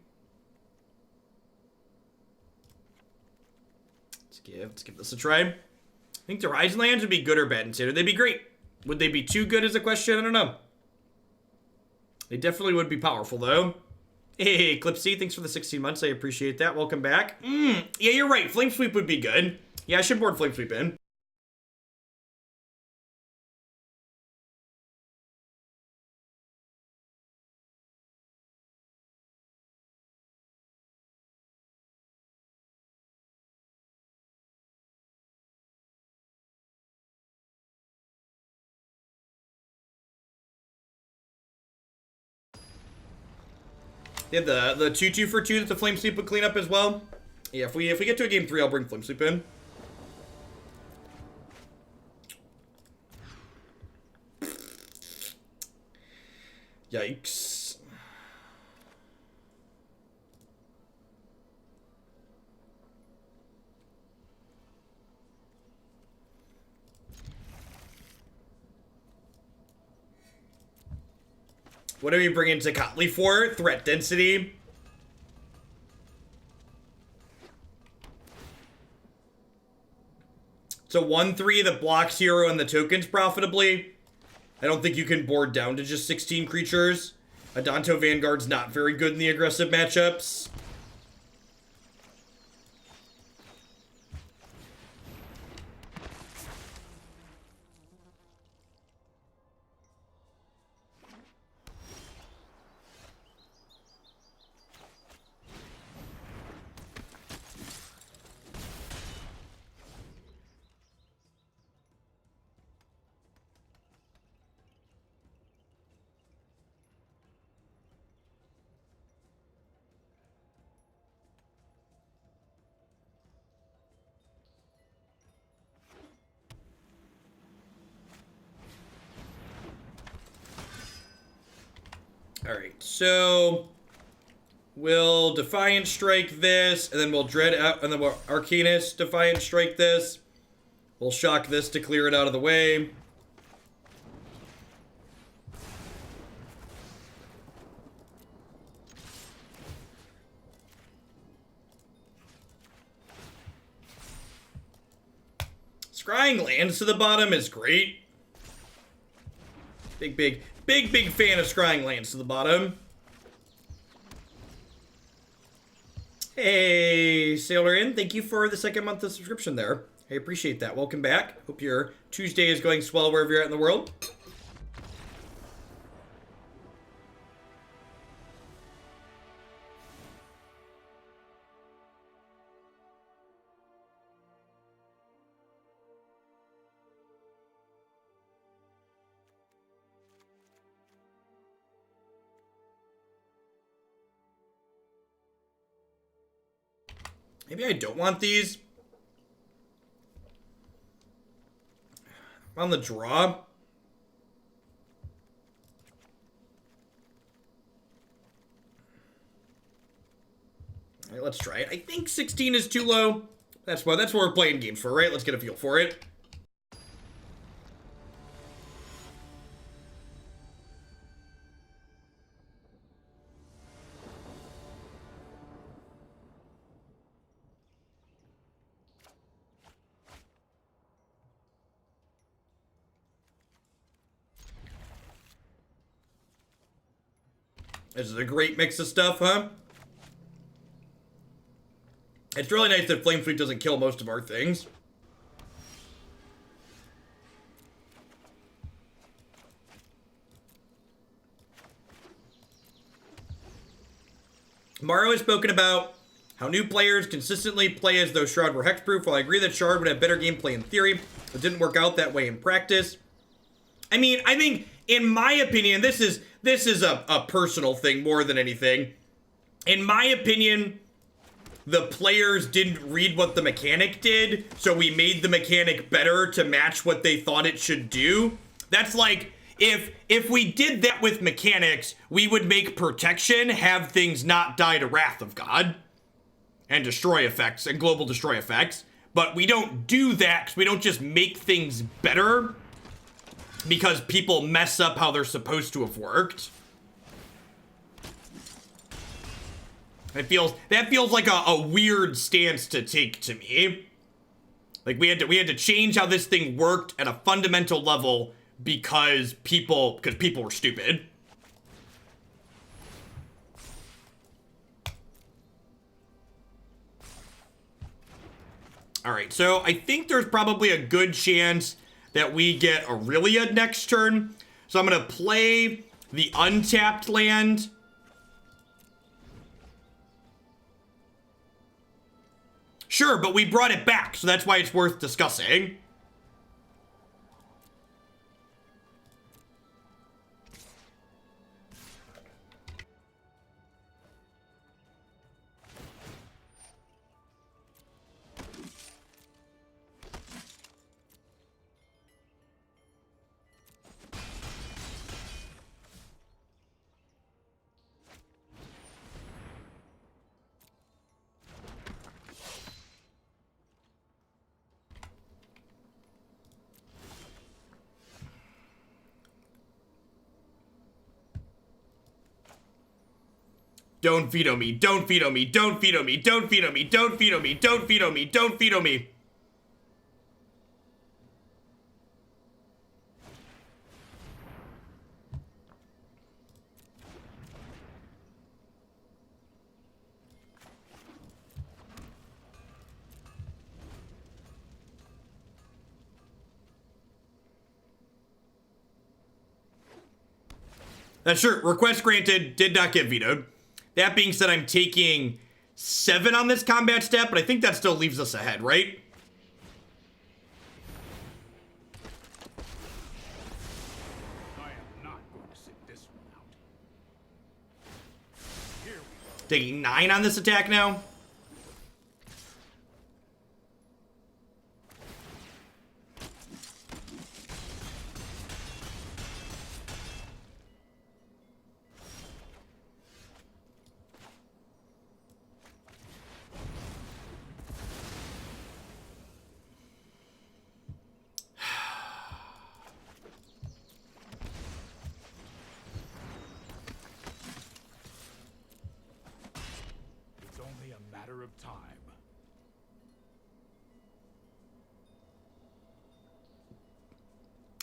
Speaker 1: Let's give this a try. I think the Horizon lands would be good or bad in Standard. They'd be great. Would they be too good is a question? I don't know. They definitely would be powerful, though. Hey, Clipsy, thanks for the 16 months. I appreciate that. Welcome back. Yeah, you're right. Flame Sweep would be good. Yeah, I should board Flame Sweep in. Yeah, the 2/2 for 2 that the Flame Sweep would clean up as well. Yeah, if we get to a game 3, I'll bring Flame Sweep in. Yikes. What are we bringing Tocatli for? Threat density. It's a 1/3 that blocks hero and the tokens profitably. I don't think you can board down to just 16 creatures. Adanto Vanguard's not very good in the aggressive matchups. Alright, so we'll Defiant Strike this, and then we'll and then we'll Arcanist Defiant Strike this. We'll shock this to clear it out of the way. Scrying lands to the bottom is great. Big fan of scrying lands to the bottom. Hey, Sailor In, thank you for the 2nd month of subscription there. I appreciate that. Welcome back. Hope your Tuesday is going swell wherever you're at in the world. Maybe I don't want these. On the draw. Alright, let's try it. I think 16 is too low. That's what we're playing games for, right? Let's get a feel for it. This is a great mix of stuff, huh? It's really nice that Flame Sweep doesn't kill most of our things. Mario has spoken about how new players consistently play as though Shroud were hexproof. While I agree that Shard would have better gameplay in theory, it didn't work out that way in practice. I mean, I think, in my opinion, this is a personal thing more than anything. In my opinion, the players didn't read what the mechanic did, so we made the mechanic better to match what they thought it should do. That's like, If we did that with mechanics, we would make protection have things not die to Wrath of God and destroy effects and global destroy effects. But we don't do that because we don't just make things better because people mess up how they're supposed to have worked. That feels like a weird stance to take to me. Like we had to change how this thing worked at a fundamental level because people were stupid. All right, so I think there's probably a good chance that we get Aurelia next turn. So I'm gonna play the untapped land. Sure, but we brought it back, so that's why it's worth discussing. Don't veto me, don't veto me, don't veto me, don't veto me, don't veto me, don't veto me, don't veto me. That's sure, request granted, did not get vetoed. That being said, I'm taking 7 on this combat step, but I think that still leaves us ahead, right?
Speaker 2: I am not going to sit this one out. Here we go.
Speaker 1: Taking 9 on this attack now.
Speaker 2: Of time.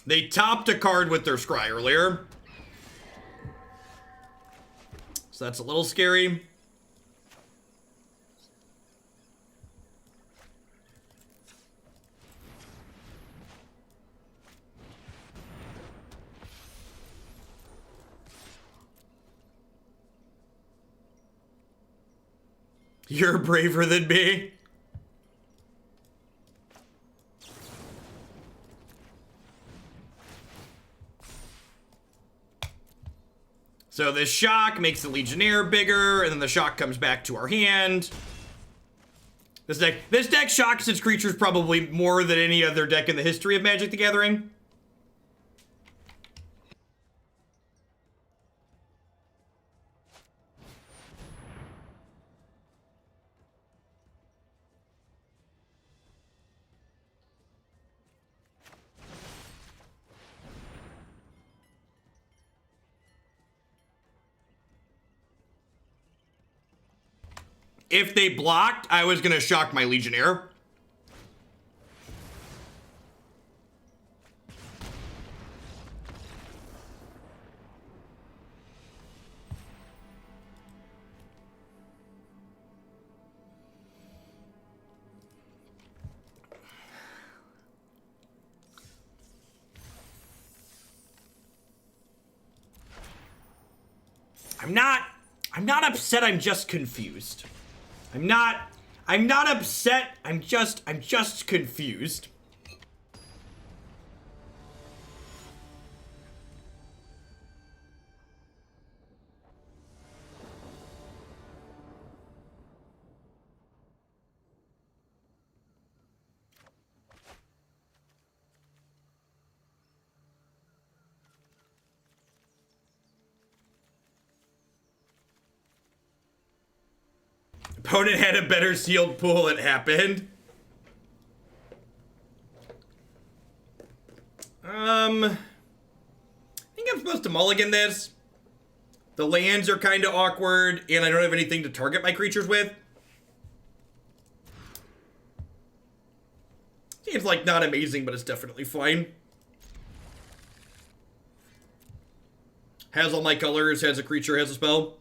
Speaker 1: They topped a card with their scry earlier. So that's a little scary. You're braver than me. So this shock makes the Legionnaire bigger, and then the shock comes back to our hand. This deck shocks its creatures probably more than any other deck in the history of Magic the Gathering. If they blocked, I was gonna shock my Legionnaire. I'm not upset, I'm just confused. I'm not upset, I'm just confused. Opponent had a better sealed pool, it happened. I think I'm supposed to mulligan this. The lands are kind of awkward, and I don't have anything to target my creatures with. Seems like not amazing, but it's definitely fine. Has all my colors, has a creature, has a spell.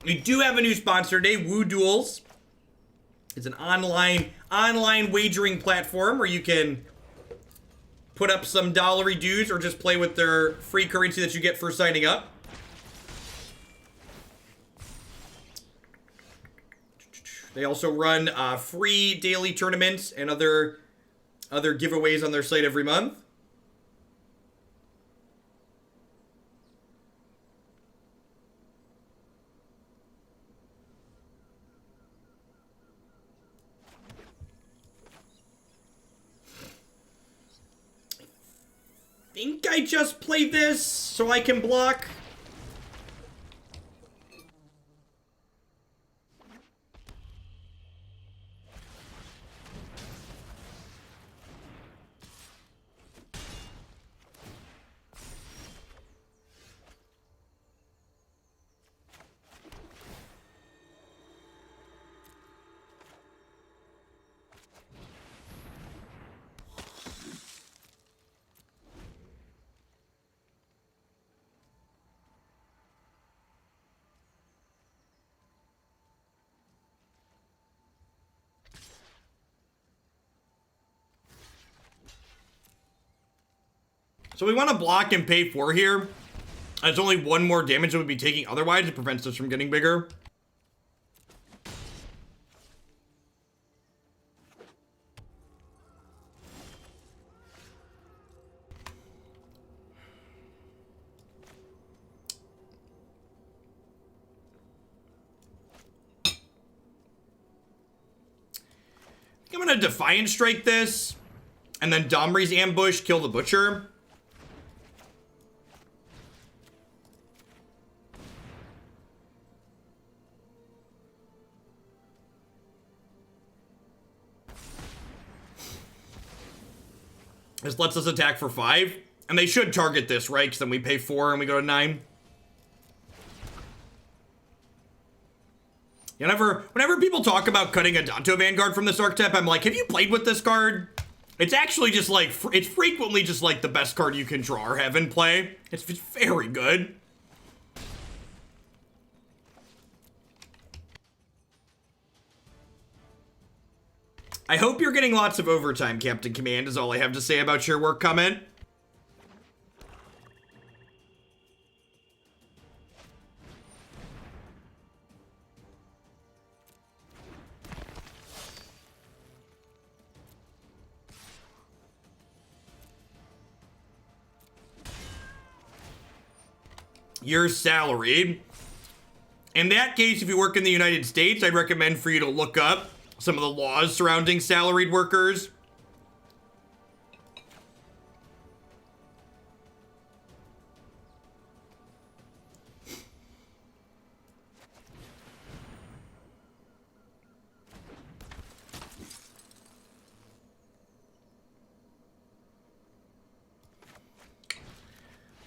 Speaker 1: We do have a new sponsor today, Woo Duels. It's an online wagering platform where you can put up some dollary dues or just play with their free currency that you get for signing up. They also run free daily tournaments and other giveaways on their site every month. I think I just played this so I can block. So we want to block and pay 4 here. There's only 1 more damage that we'd be taking otherwise. It prevents us from getting bigger. I'm going to Defiant Strike this. And then Domri's Ambush, kill the Butcher. This lets us attack for 5. And they should target this, right? Because then we pay 4 and we go to 9. Whenever people talk about cutting Adanto Vanguard from this archetype, I'm like, have you played with this card? It's actually just like, it's frequently just like the best card you can draw or have in play. It's very good. I hope you're getting lots of overtime, Captain Command, is all I have to say about your work comment. You're salaried. In that case, if you work in the United States, I'd recommend for you to look up some of the laws surrounding salaried workers.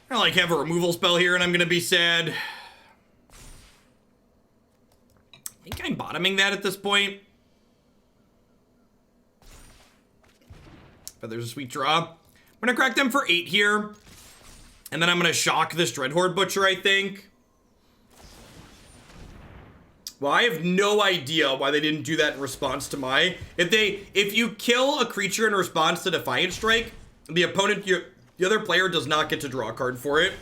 Speaker 1: I like have a removal spell here and I'm gonna be sad. I think I'm bottoming that at this point. But there's a sweet draw. I'm gonna crack them for 8 here. And then I'm gonna shock this Dreadhorde Butcher, I think. Well, I have no idea why they didn't do that in response to my... If you kill a creature in response to Defiant Strike, the opponent, the other player does not get to draw a card for it.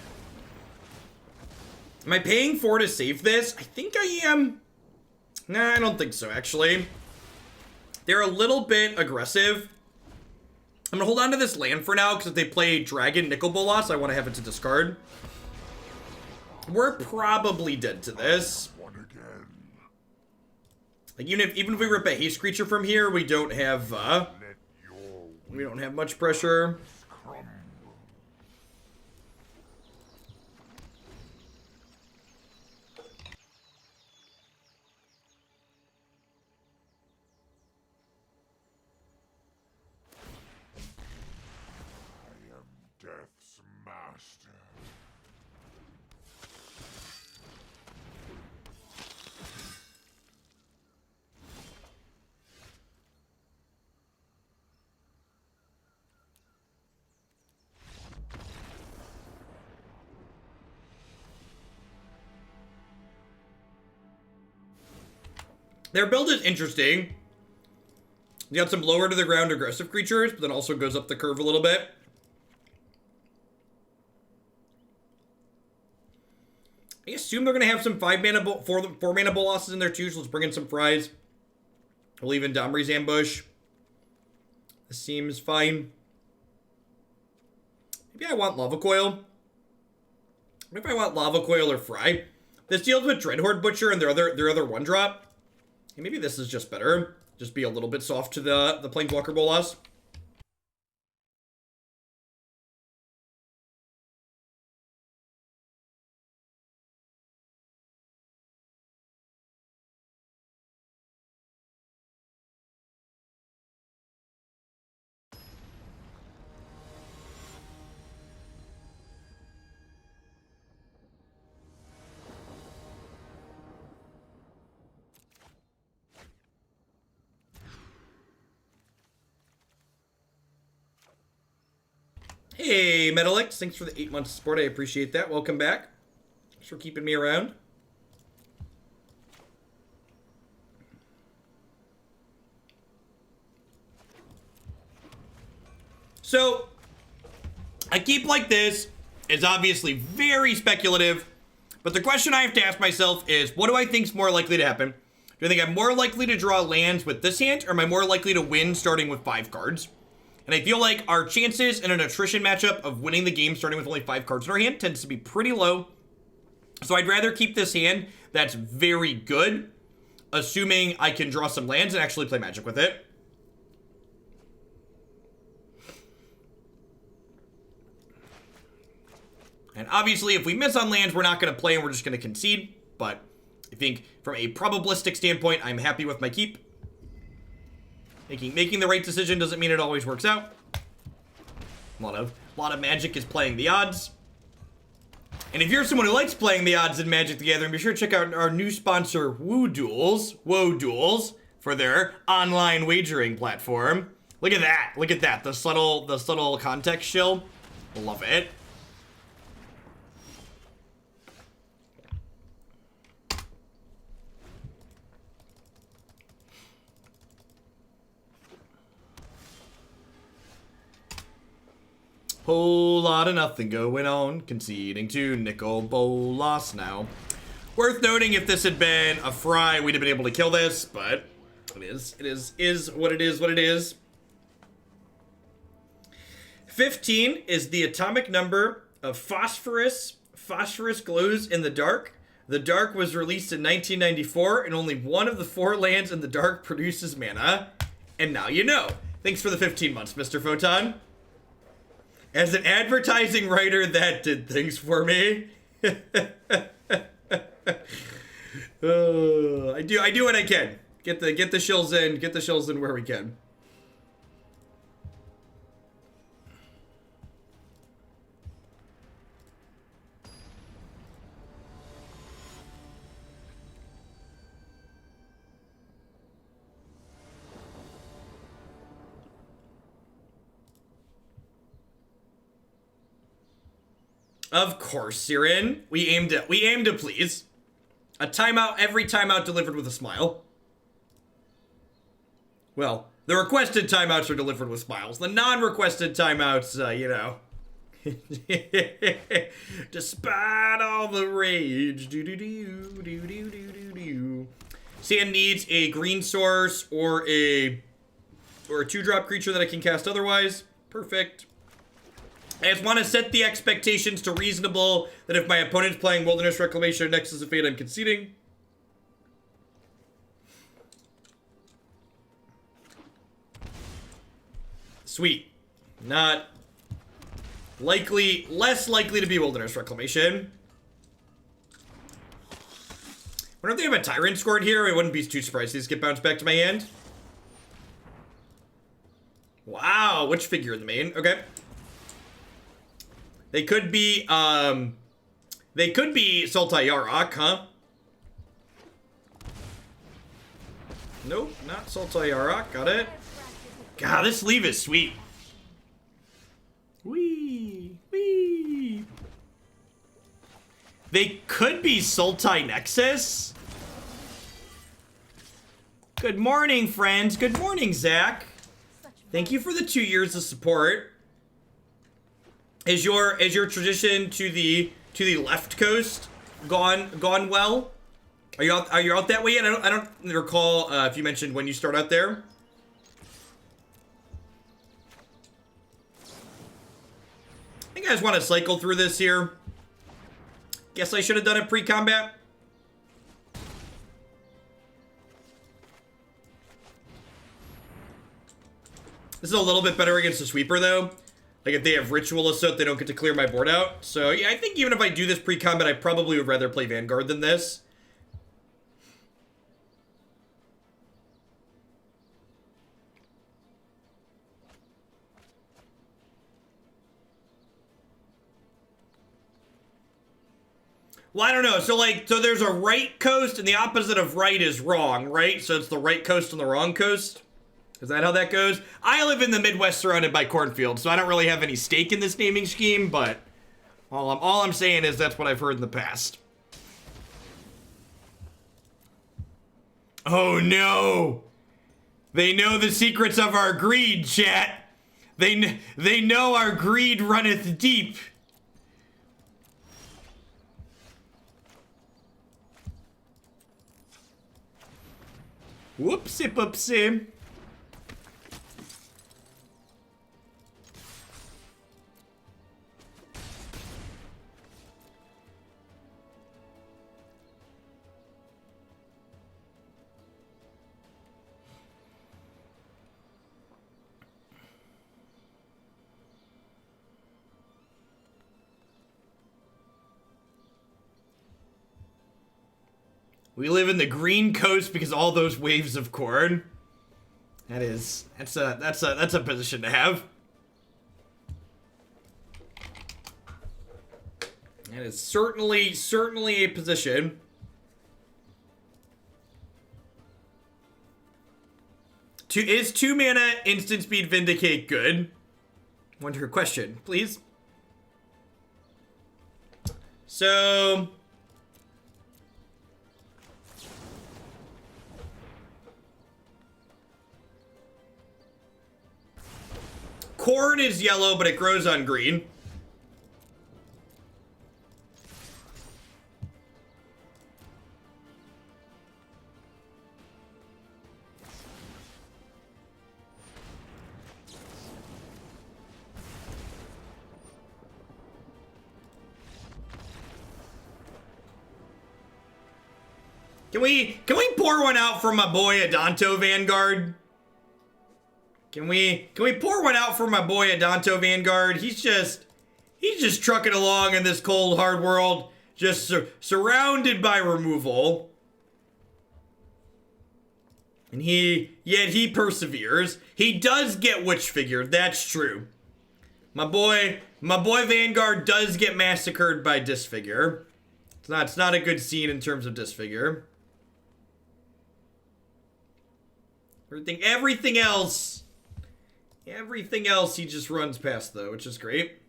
Speaker 1: Am I paying 4 to save this? I think I am. Nah, I don't think so, actually. They're a little bit aggressive. I'm gonna hold on to this land for now, because if they play Dragon Nicol Bolas, I want to have it to discard. We're probably dead to this. Like, even if we rip a haste creature from here, we don't have much pressure. Their build is interesting. You got some lower to the ground aggressive creatures, but then also goes up the curve a little bit. I assume they're going to have some 4 mana Bolasses in there too, so let's bring in some Fries. We'll even Domri's Ambush. This seems fine. Maybe I want Lava Coil. What if I want Lava Coil or Fry? This deals with Dreadhorde Butcher and their other 1-drop. Maybe this is just better. Just be a little bit soft to the Planeswalker Bolas. Hey, Metalix, thanks for the 8 months of support. I appreciate that. Welcome back. Thanks for keeping me around. So, a keep like this is obviously very speculative, but the question I have to ask myself is, what do I think is more likely to happen? Do I think I'm more likely to draw lands with this hand, or am I more likely to win starting with 5 cards? And I feel like our chances in an attrition matchup of winning the game starting with only 5 cards in our hand tends to be pretty low. So I'd rather keep this hand that's very good, assuming I can draw some lands and actually play Magic with it. And obviously, if we miss on lands, we're not going to play and we're just going to concede. But I think from a probabilistic standpoint, I'm happy with my keep. Making the right decision doesn't mean it always works out. A lot of Magic is playing the odds. And if you're someone who likes playing the odds in Magic the Gathering, be sure to check out our new sponsor, Woe Duels, for their online wagering platform. Look at that. Look at that. The subtle context shill. Love it. Whole lot of nothing going on, conceding to Nicol Bolas now. Worth noting, if this had been a Fry, we'd have been able to kill this, but it is what it is. 15 is the atomic number of phosphorus. Phosphorus glows in the dark. The dark was released in 1994, and only one of the 4 lands in the dark produces mana. And now you know. Thanks for the 15 months, Mr. Photon. As an advertising writer, that did things for me. I do what I can. Get the shills in where we can. Of course, Siren. We aim to please. A timeout, every timeout delivered with a smile. Well, the requested timeouts are delivered with smiles. The non-requested timeouts, you know. Despite all the rage. Sand needs a green source or a 2-drop creature that I can cast otherwise. Perfect. I just want to set the expectations to reasonable that if my opponent's playing Wilderness Reclamation or Nexus of Fate, I'm conceding. Sweet. Not likely, less likely to be Wilderness Reclamation. Wonder if they have a Tyrant scored here. I wouldn't be too surprised these get bounced back to my hand. Wow, which figure in the main? Okay. They could be Sultai Yarok, huh? Nope, not Sultai Yarok. Got it. God, this sleeve is sweet. Wee. They could be Sultai Nexus. Good morning, friends. Good morning, Zach. Thank you for the 2 years of support. Is your tradition to the left coast gone well? Are you out that way yet? I don't recall if you mentioned when you start out there. I think I just want to cycle through this here. Guess I should have done it pre-combat. This is a little bit better against the sweeper, though. Like, if they have Ritual Assault, they don't get to clear my board out. So, yeah, I think even if I do this pre-combat, I probably would rather play Vanguard than this. Well, I don't know. So, like, so there's a right coast, and the opposite of right is wrong, right? So it's the right coast and the wrong coast? Is that how that goes? I live in the Midwest surrounded by cornfields, so I don't really have any stake in this naming scheme, but all I'm saying is that's what I've heard in the past. Oh, no. They know the secrets of our greed, chat. They know our greed runneth deep. Whoopsie poopsie. We live in the green coast because all those waves of corn. That's a position to have. That is certainly a position. Is 2 mana instant speed Vindicate good? Wonder your question, please. So corn is yellow, but it grows on green. Can we pour one out for my boy Adanto Vanguard? Can we pour one out for my boy Adanto Vanguard? He's just trucking along in this cold, hard world, just surrounded by removal. And yet he perseveres. He does get Witch Figured, that's true. My boy Vanguard does get massacred by Disfigure. It's not a good scene in terms of Disfigure. Everything else he just runs past, though, which is great.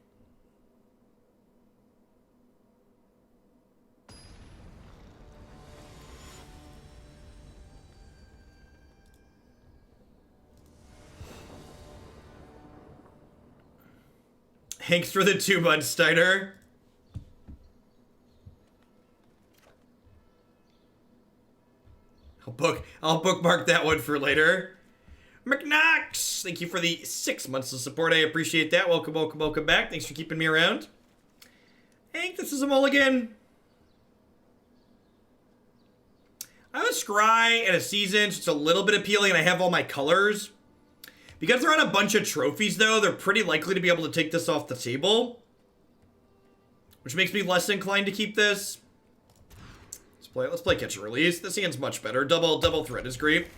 Speaker 1: Thanks for the 2 months, Steiner. I'll bookmark that one for later. McKnox, thank you for the 6 months of support. I appreciate that. Welcome back. Thanks for keeping me around. Hank, this is a mulligan. I have a Scry and a Season, so it's a little bit appealing, and I have all my colors. Because they're on a bunch of trophies, though, they're pretty likely to be able to take this off the table. Which makes me less inclined to keep this. Let's play Catch and Release. This hand's much better. Double threat is great.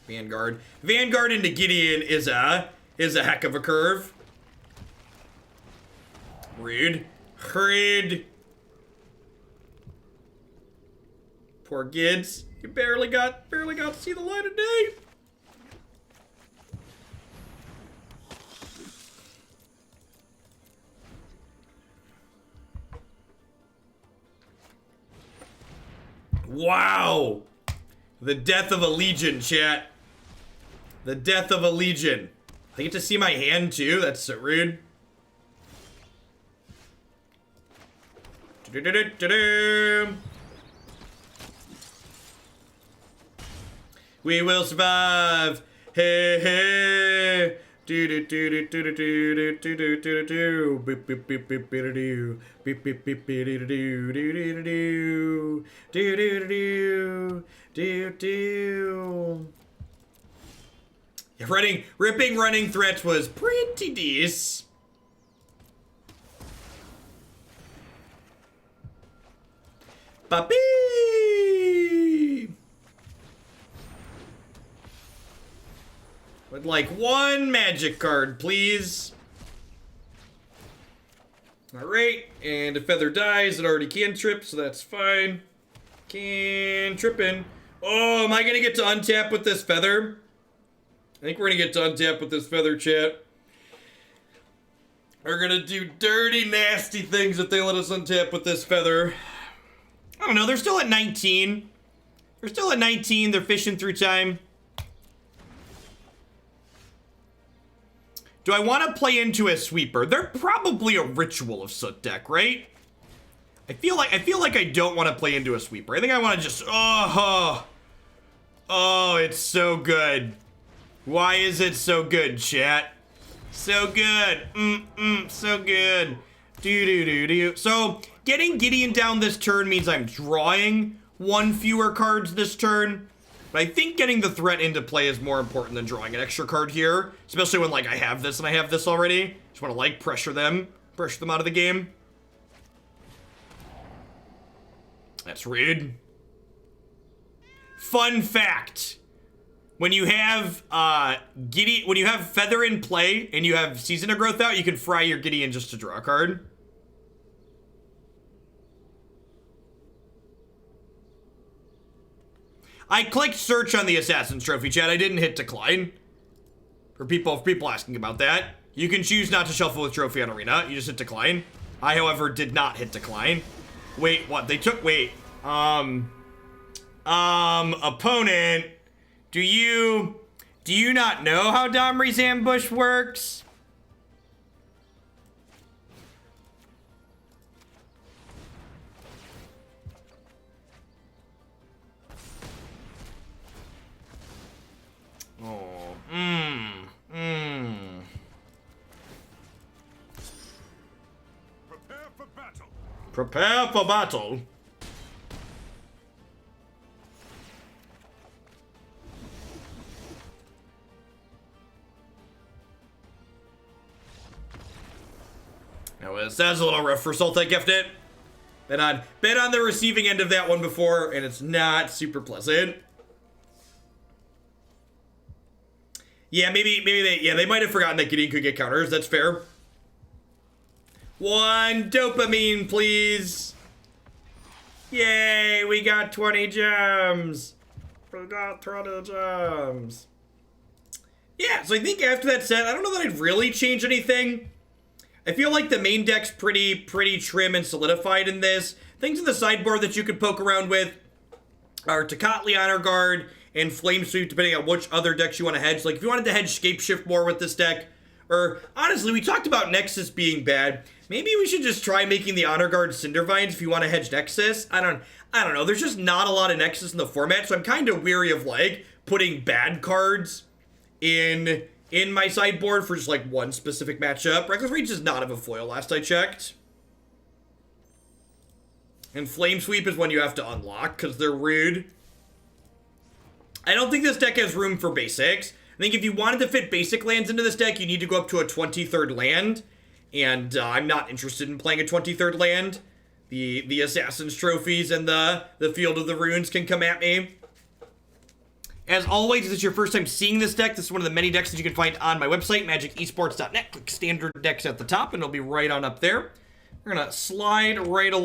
Speaker 1: Vanguard into Gideon is a heck of a curve. Rude. Poor Gids. You barely got to see the light of day. Wow. The death of a legion, chat. The death of a legion. I get to see my hand too? That's so rude. We will survive. Hey, hey. Do do do do do do do do do do do beep beep beep beep beep do beep beep beep beep do do do do do do do do do. Yeah, ripping running threats was pretty decent. Puppy. Would like one magic card, please. Alright, and if Feather dies, it already cantrip, so that's fine. Cantripping. Oh, am I gonna get to untap with this Feather? I think we're gonna get to untap with this Feather, chat. We're gonna do dirty, nasty things if they let us untap with this Feather. I don't know, they're still at 19. They're still at 19, they're fishing through time. Do I want to play into a sweeper? They're probably a Ritual of Soot deck, right? I feel like I don't want to play into a sweeper. I think I want to just oh, it's so good. Why is it so good, chat? So good. So good. Do. So, getting Gideon down this turn means I'm drawing one fewer cards this turn. But I think getting the threat into play is more important than drawing an extra card here. Especially when, like, I have this and I have this already. Just want to, like, pressure them out of the game. That's rude. Fun fact. When you have, when you have Feather in play and you have Season of Growth out, you can fry your Gideon just to draw a card. I clicked search on the Assassin's Trophy, chat. I didn't hit decline. For people asking about that. You can choose not to shuffle with Trophy on Arena. You just hit decline. I, however, did not hit decline. Wait, what? They took, wait. Opponent. Do you not know how Domri's ambush works? Oh,
Speaker 2: Prepare for battle.
Speaker 1: Prepare for battle. Now, that's a little rough for Salt, I gift it. Been on the receiving end of that one before, and it's not super pleasant. Yeah, maybe they might have forgotten that Gideon could get counters. That's fair. One dopamine, please. Yay, we got 20 gems. We got 20 gems. Yeah, so I think after that set, I don't know that I'd really change anything. I feel like the main deck's pretty trim and solidified in this. Things in the sideboard that you could poke around with are Tocatli, Honor Guard, and Flame Sweep, depending on which other decks you want to hedge. Like, if you wanted to hedge Scapeshift more with this deck, or, honestly, we talked about Nexus being bad. Maybe we should just try making the Honor Guard Cindervines if you want to hedge Nexus. I don't know. There's just not a lot of Nexus in the format, so I'm kind of weary of, like, putting bad cards in my sideboard for just, like, one specific matchup. Reckless Reach does not have a foil, last I checked. And Flame Sweep is one you have to unlock, because they're rude. I don't think this deck has room for basics. I think if you wanted to fit basic lands into this deck, you need to go up to a 23rd land. And I'm not interested in playing a 23rd land. The Assassin's Trophies and the Field of the Runes can come at me. As always, if it's your first time seeing this deck, this is one of the many decks that you can find on my website, magicesports.net. Click standard decks at the top, and it'll be right on up there. We're going to slide right along.